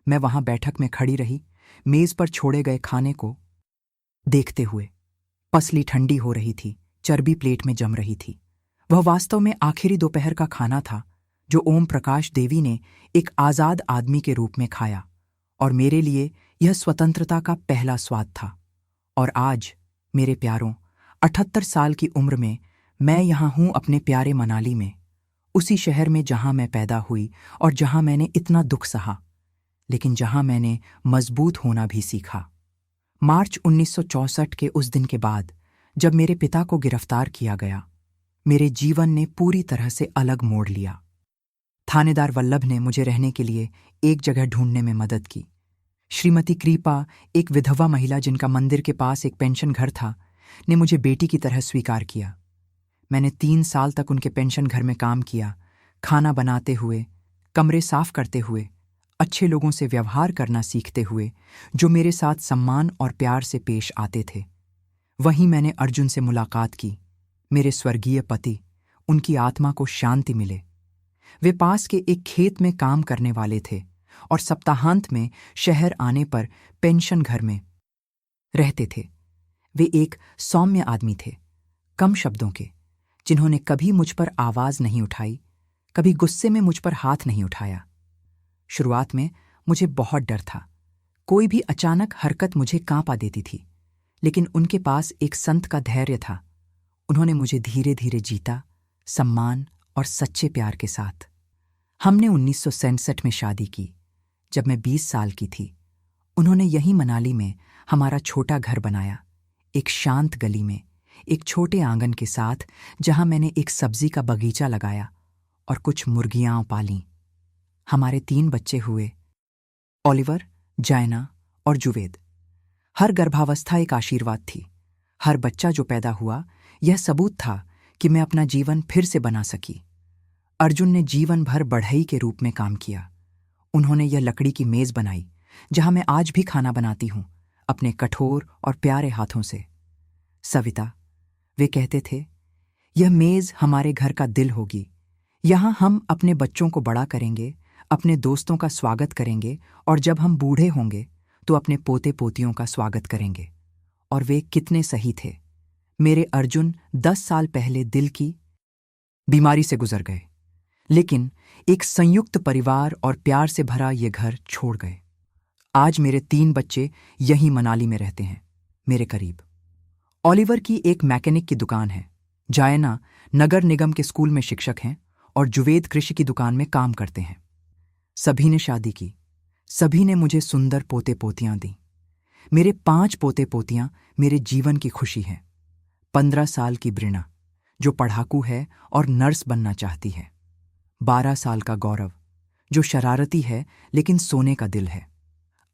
मैं वहां बैठक में खड़ी रही, मेज पर छोड़े गए खाने को देखते हुए। पसली ठंडी हो रही थी, चर्बी प्लेट में जम रही थी। वह वास्तव में आखिरी दोपहर का खाना था जो ओम प्रकाश देवी ने एक आजाद आदमी के रूप में खाया, और मेरे लिए यह स्वतंत्रता का पहला स्वाद था। और आज, मेरे प्यारों, 78 साल की उम्र में मैं यहां हूं अपने प्यारे मनाली में, उसी शहर में जहां मैं पैदा हुई और जहां मैंने इतना दुख सहा, लेकिन जहां मैंने मजबूत होना भी सीखा। मार्च 1964 के उस दिन के बाद, जब मेरे पिता को गिरफ्तार किया गया, मेरे जीवन ने पूरी तरह से अलग मोड़ लिया। थानेदार वल्लभ ने मुझे रहने के लिए एक जगह ढूंढने में मदद की। श्रीमती कृपा, एक विधवा महिला जिनका मंदिर के पास एक पेंशन घर था, ने मुझे बेटी की तरह स्वीकार किया। मैंने 3 साल तक उनके पेंशन घर में काम किया, खाना बनाते हुए, कमरे साफ करते हुए, अच्छे लोगों से व्यवहार करना सीखते हुए, जो मेरे साथ सम्मान और प्यार से पेश आते थे। वहीं मैंने अर्जुन से मुलाकात की, मेरे स्वर्गीय पति, उनकी आत्मा को शांति मिले। वे पास के एक खेत में काम करने वाले थे और सप्ताहांत में शहर आने पर पेंशन घर में रहते थे। वे एक सौम्य आदमी थे, कम शब्दों के, जिन्होंने कभी मुझ पर आवाज नहीं उठाई, कभी गुस्से में मुझ पर हाथ नहीं उठाया। शुरुआत में मुझे बहुत डर था। कोई भी अचानक हरकत मुझे कांपा देती थी, लेकिन उनके पास एक संत का धैर्य था उन्होंने मुझे धीरे धीरे जीता, सम्मान और सच्चे प्यार के साथ। हमने 1967 में शादी की। जब मैं 20 साल की थी, उन्होंने यहीं मनाली में हमारा छोटा घर बनाया, एक शांत गली में, एक छोटे आंगन के साथ, जहां मैंने एक सब्जी का बगीचा लगाया और कुछ मुर्गियां पालीं। हमारे 3 बच्चे हुए, ओलिवर, जायना और जुवेद। हर गर्भावस्था एक आशीर्वाद थी। हर बच्चा जो पैदा हुआ, यह सबूत था कि मैं अपना जीवन फिर से बना सकी। अर्जुन ने जीवन भर बढ़ई के रूप में काम किया। उन्होंने यह लकड़ी की मेज बनाई, जहां मैं आज भी खाना बनाती हूं, अपने कठोर और प्यारे हाथों से। सविता, वे कहते थे, यह मेज हमारे घर का दिल होगी। यहां हम अपने बच्चों को बड़ा करेंगे, अपने दोस्तों का स्वागत करेंगे, और जब हम बूढ़े होंगे तो अपने पोते पोतियों का स्वागत करेंगे। और वे कितने सही थे। मेरे अर्जुन 10 साल पहले दिल की बीमारी से गुजर गए, लेकिन एक संयुक्त परिवार और प्यार से भरा ये घर छोड़ गए। आज मेरे 3 बच्चे यहीं मनाली में रहते हैं, मेरे करीब। ओलिवर की एक मैकेनिक की दुकान है, जायना नगर निगम के स्कूल में शिक्षक हैं, और जुवेद कृषि की दुकान में काम करते हैं। सभी ने शादी की, सभी ने मुझे सुंदर पोते पोतियां दी। मेरे 5 पोते पोतियां मेरे जीवन की खुशी हैं। 15 साल की ब्रिना, जो पढ़ाकू है और नर्स बनना चाहती है। 12 साल का गौरव, जो शरारती है लेकिन सोने का दिल है।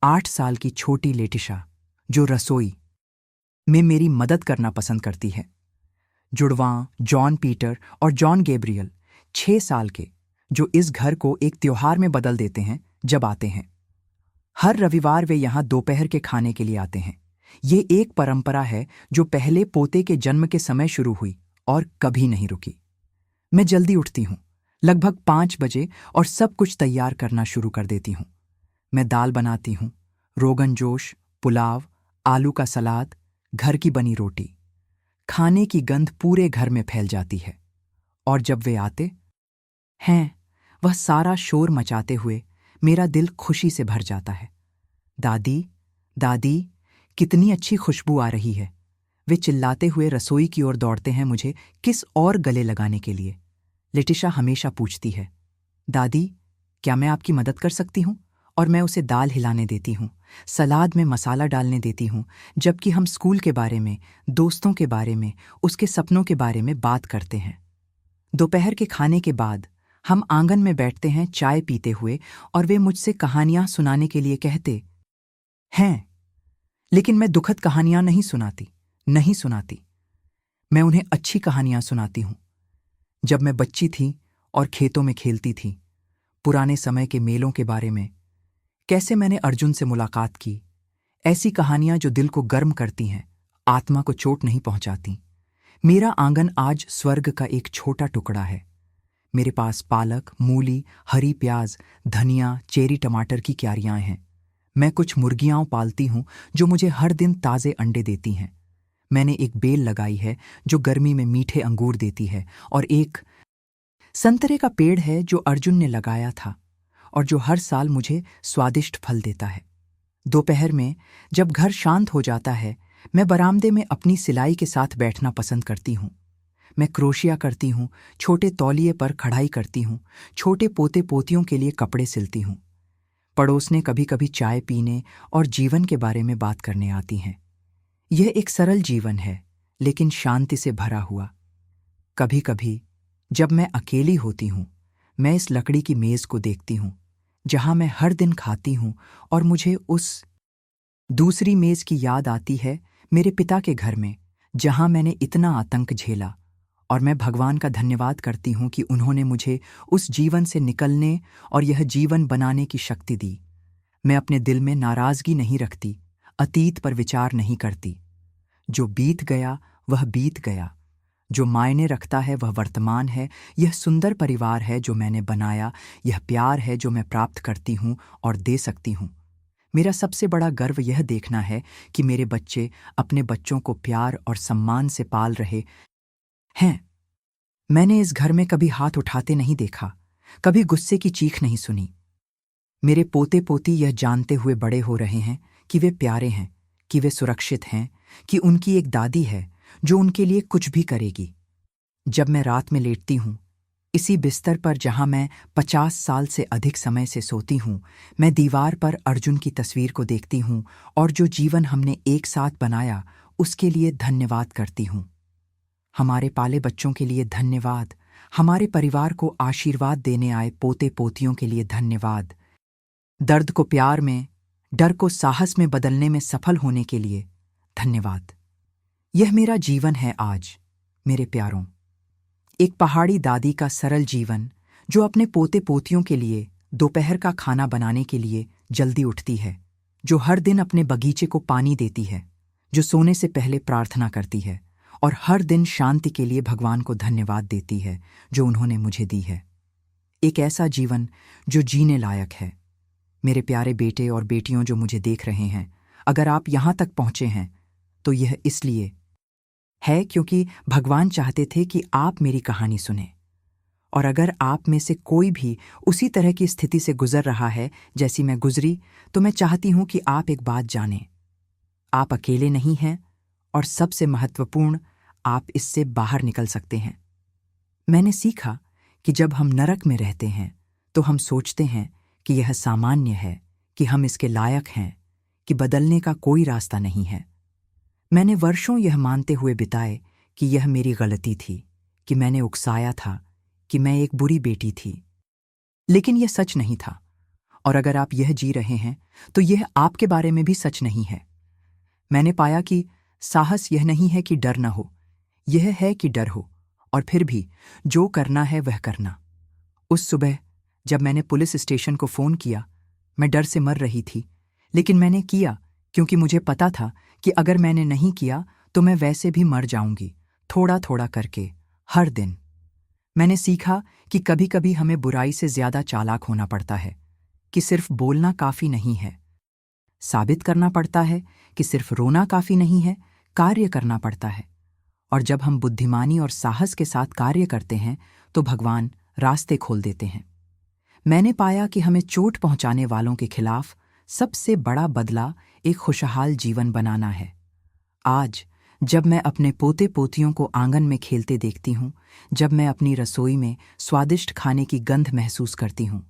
8 साल की छोटी लेटिशा, जो रसोई में मेरी मदद करना पसंद करती है। जुड़वां जॉन पीटर और जॉन गैब्रियल, 6 साल के, जो इस घर को एक त्योहार में बदल देते हैं जब आते हैं। हर रविवार वे यहां दोपहर के खाने के लिए आते हैं। ये एक परंपरा है जो पहले पोते के जन्म के समय शुरू हुई और कभी नहीं रुकी। मैं जल्दी उठती हूं, लगभग 5 बजे, और सब कुछ तैयार करना शुरू कर देती हूं। मैं दाल बनाती हूं, रोगन जोश, पुलाव, आलू का सलाद, घर की बनी रोटी। खाने की गंध पूरे घर में फैल जाती है। और जब वे आते हैं, वह सारा शोर मचाते हुए, मेरा दिल खुशी से भर जाता है। दादी, दादी, कितनी अच्छी खुशबू आ रही है। वे चिल्लाते हुए रसोई की ओर दौड़ते हैं, मुझे किस और गले लगाने के लिए। लेटिशा हमेशा पूछती है, दादी, क्या मैं आपकी मदद कर सकती हूँ? और मैं उसे दाल हिलाने देती हूँ, सलाद में मसाला डालने देती हूँ, जबकि हम स्कूल के बारे में, दोस्तों के बारे में, उसके सपनों के बारे में बात करते हैं। दोपहर के खाने के बाद हम आंगन में बैठते हैं चाय पीते हुए, और वे मुझसे कहानियां सुनाने के लिए कहते हैं, लेकिन मैं दुखद कहानियां नहीं सुनाती। मैं उन्हें अच्छी कहानियां सुनाती हूं। जब मैं बच्ची थी और खेतों में खेलती थी, पुराने समय के मेलों के बारे में, कैसे मैंने अर्जुन से मुलाकात की। ऐसी कहानियां जो दिल को गर्म करती हैं, आत्मा को चोट नहीं पहुंचाती। मेरा आंगन आज स्वर्ग का एक छोटा टुकड़ा है। मेरे पास पालक, मूली, हरी प्याज, धनिया, चेरी टमाटर की क्यारियां हैं। मैं कुछ मुर्गियां पालती हूं जो मुझे हर दिन ताजे अंडे देती हैं। मैंने एक बेल लगाई है जो गर्मी में मीठे अंगूर देती है, और एक संतरे का पेड़ है जो अर्जुन ने लगाया था और जो हर साल मुझे स्वादिष्ट फल देता है। दोपहर में जब घर शांत हो जाता है, मैं बरामदे में अपनी सिलाई के साथ बैठना पसंद करती हूँ। मैं क्रोशिया करती हूँ, छोटे तौलिए पर कढ़ाई करती हूँ, छोटे पोते पोतियों के लिए कपड़े सिलती हूँ। पड़ोसने कभी कभी चाय पीने और जीवन के बारे में बात करने आती हैं। यह एक सरल जीवन है, लेकिन शांति से भरा हुआ। कभी कभी जब मैं अकेली होती हूँ, मैं इस लकड़ी की मेज को देखती हूँ जहाँ मैं हर दिन खाती हूँ, और मुझे उस दूसरी मेज की याद आती है मेरे पिता के घर में, जहाँ मैंने इतना आतंक झेला। और मैं भगवान का धन्यवाद करती हूँ कि उन्होंने मुझे उस जीवन से निकलने और यह जीवन बनाने की शक्ति दी। मैं अपने दिल में नाराजगी नहीं रखती, अतीत पर विचार नहीं करती। जो बीत गया वह बीत गया, जो मायने रखता है वह वर्तमान है। यह सुंदर परिवार है जो मैंने बनाया, यह प्यार है जो मैं प्राप्त करती हूँ और दे सकती हूँ। मेरा सबसे बड़ा गर्व यह देखना है कि मेरे बच्चे अपने बच्चों को प्यार और सम्मान से पाल रहे हैं। मैंने इस घर में कभी हाथ उठाते नहीं देखा, कभी गुस्से की चीख नहीं सुनी। मेरे पोते पोती यह जानते हुए बड़े हो रहे हैं कि वे प्यारे हैं, कि वे सुरक्षित हैं, कि उनकी एक दादी है जो उनके लिए कुछ भी करेगी। जब मैं रात में लेटती हूँ, इसी बिस्तर पर जहाँ मैं 50 साल से अधिक समय से सोती हूँ, मैं दीवार पर अर्जुन की तस्वीर को देखती हूँ और जो जीवन हमने एक साथ बनाया उसके लिए धन्यवाद करती हूँ। हमारे पाले बच्चों के लिए धन्यवाद, हमारे परिवार को आशीर्वाद देने आए पोते पोतियों के लिए धन्यवाद, दर्द को प्यार में, डर को साहस में बदलने में सफल होने के लिए धन्यवाद। यह मेरा जीवन है आज, मेरे प्यारों। एक पहाड़ी दादी का सरल जीवन, जो अपने पोते पोतियों के लिए दोपहर का खाना बनाने के लिए जल्दी उठती है, जो हर दिन अपने बगीचे को पानी देती है, जो सोने से पहले प्रार्थना करती है और हर दिन शांति के लिए भगवान को धन्यवाद देती है जो उन्होंने मुझे दी है। एक ऐसा जीवन जो जीने लायक है। मेरे प्यारे बेटे और बेटियों जो मुझे देख रहे हैं, अगर आप यहाँ तक पहुँचे हैं तो यह इसलिए है क्योंकि भगवान चाहते थे कि आप मेरी कहानी सुने। और अगर आप में से कोई भी उसी तरह की स्थिति से गुजर रहा है जैसी मैं गुजरी, तो मैं चाहती हूं कि आप एक बात जानें, आप अकेले नहीं हैं और सबसे महत्वपूर्ण, आप इससे बाहर निकल सकते हैं। मैंने सीखा कि जब हम नरक में रहते हैं तो हम सोचते हैं कि यह सामान्य है, कि हम इसके लायक हैं, कि बदलने का कोई रास्ता नहीं है। मैंने वर्षों यह मानते हुए बिताए कि यह मेरी गलती थी, कि मैंने उकसाया था, कि मैं एक बुरी बेटी थी। लेकिन यह सच नहीं था। और अगर आप यह जी रहे हैं तो यह आपके बारे में भी सच नहीं है। मैंने पाया कि साहस यह नहीं है कि डर न हो, यह है कि डर हो और फिर भी जो करना है वह करना। उस सुबह जब मैंने पुलिस स्टेशन को फ़ोन किया, मैं डर से मर रही थी, लेकिन मैंने किया क्योंकि मुझे पता था कि अगर मैंने नहीं किया तो मैं वैसे भी मर जाऊंगी, थोड़ा थोड़ा करके, हर दिन। मैंने सीखा कि कभी कभी हमें बुराई से ज्यादा चालाक होना पड़ता है, कि सिर्फ बोलना काफी नहीं है, साबित करना पड़ता है कि सिर्फ रोना काफी नहीं है, कार्य करना पड़ता है। और जब हम बुद्धिमानी और साहस के साथ कार्य करते हैं तो भगवान रास्ते खोल देते हैं। मैंने पाया कि हमें चोट पहुंचाने वालों के खिलाफ सबसे बड़ा बदला एक खुशहाल जीवन बनाना है। आज जब मैं अपने पोते पोतियों को आंगन में खेलते देखती हूँ, जब मैं अपनी रसोई में स्वादिष्ट खाने की गंध महसूस करती हूँ,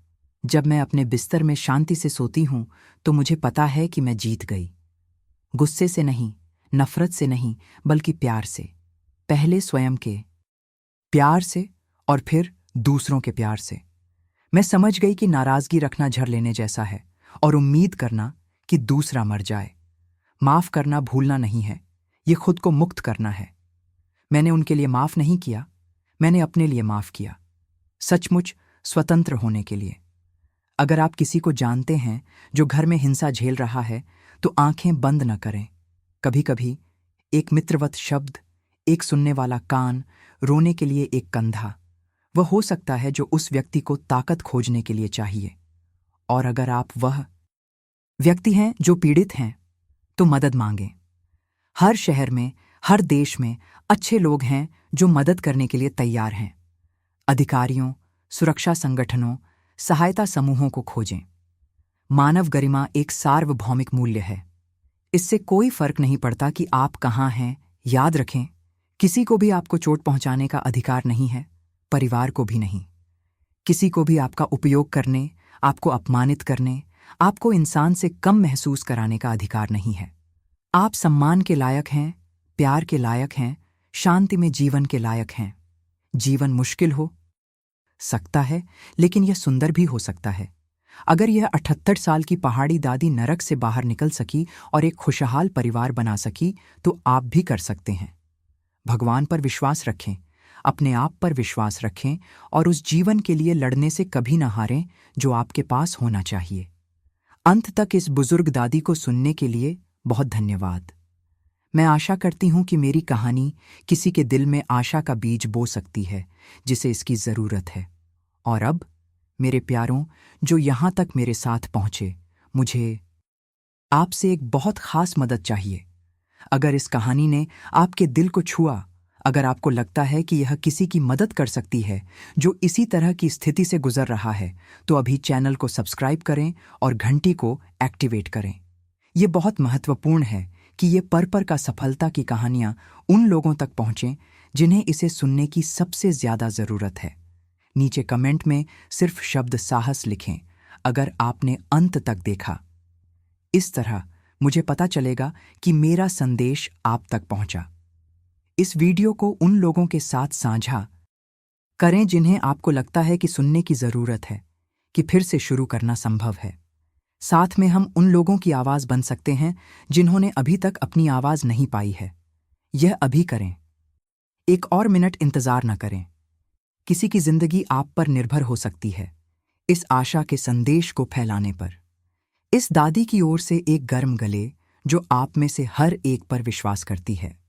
जब मैं अपने बिस्तर में शांति से सोती हूँ, तो मुझे पता है कि मैं जीत गई। गुस्से से नहीं, नफरत से नहीं, बल्कि प्यार से। पहले स्वयं के प्यार से और फिर दूसरों के प्यार से। मैं समझ गई कि नाराजगी रखना झर लेने जैसा है और उम्मीद करना कि दूसरा मर जाए। माफ करना भूलना नहीं है, ये खुद को मुक्त करना है। मैंने उनके लिए माफ नहीं किया, मैंने अपने लिए माफ किया, सचमुच स्वतंत्र होने के लिए। अगर आप किसी को जानते हैं जो घर में हिंसा झेल रहा है, तो आंखें बंद न करें। कभी कभी एक मित्रवत शब्द, एक सुनने वाला कान, रोने के लिए एक कंधा, वह हो सकता है जो उस व्यक्ति को ताकत खोजने के लिए चाहिए। और अगर आप वह व्यक्ति हैं जो पीड़ित हैं, तो मदद मांगें। हर शहर में, हर देश में अच्छे लोग हैं जो मदद करने के लिए तैयार हैं। अधिकारियों, सुरक्षा संगठनों, सहायता समूहों को खोजें। मानव गरिमा एक सार्वभौमिक मूल्य है। इससे कोई फर्क नहीं पड़ता कि आप कहाँ हैं। याद रखें, किसी को भी आपको चोट पहुंचाने का अधिकार नहीं है, परिवार को भी नहीं। किसी को भी आपका उपयोग करने, आपको अपमानित करने, आपको इंसान से कम महसूस कराने का अधिकार नहीं है। आप सम्मान के लायक हैं, प्यार के लायक हैं, शांति में जीवन के लायक हैं। जीवन मुश्किल हो सकता है, लेकिन यह सुंदर भी हो सकता है। अगर यह 78 साल की पहाड़ी दादी नरक से बाहर निकल सकी और एक खुशहाल परिवार बना सकी, तो आप भी कर सकते हैं। भगवान पर विश्वास रखें, अपने आप पर विश्वास रखें और उस जीवन के लिए लड़ने से कभी न हारें जो आपके पास होना चाहिए। अंत तक इस बुजुर्ग दादी को सुनने के लिए बहुत धन्यवाद। मैं आशा करती हूं कि मेरी कहानी किसी के दिल में आशा का बीज बो सकती है जिसे इसकी जरूरत है। और अब मेरे प्यारों जो यहां तक मेरे साथ पहुंचे, मुझे आपसे एक बहुत खास मदद चाहिए। अगर इस कहानी ने आपके दिल को छुआ, अगर आपको लगता है कि यह किसी की मदद कर सकती है जो इसी तरह की स्थिति से गुजर रहा है, तो अभी चैनल को सब्सक्राइब करें और घंटी को एक्टिवेट करें। ये बहुत महत्वपूर्ण है कि ये पर का सफलता की कहानियां उन लोगों तक पहुंचें जिन्हें इसे सुनने की सबसे ज्यादा जरूरत है। नीचे कमेंट में सिर्फ शब्द साहस लिखें अगर आपने अंत तक देखा। इस तरह मुझे पता चलेगा कि मेरा संदेश आप तक पहुंचा। इस वीडियो को उन लोगों के साथ साझा करें जिन्हें आपको लगता है कि सुनने की जरूरत है, कि फिर से शुरू करना संभव है। साथ में हम उन लोगों की आवाज बन सकते हैं जिन्होंने अभी तक अपनी आवाज नहीं पाई है। यह अभी करें। एक और मिनट इंतजार न करें। किसी की जिंदगी आप पर निर्भर हो सकती है इस आशा के संदेश को फैलाने पर। इस दादी की ओर से एक गर्म गले जो आप में से हर एक पर विश्वास करती है।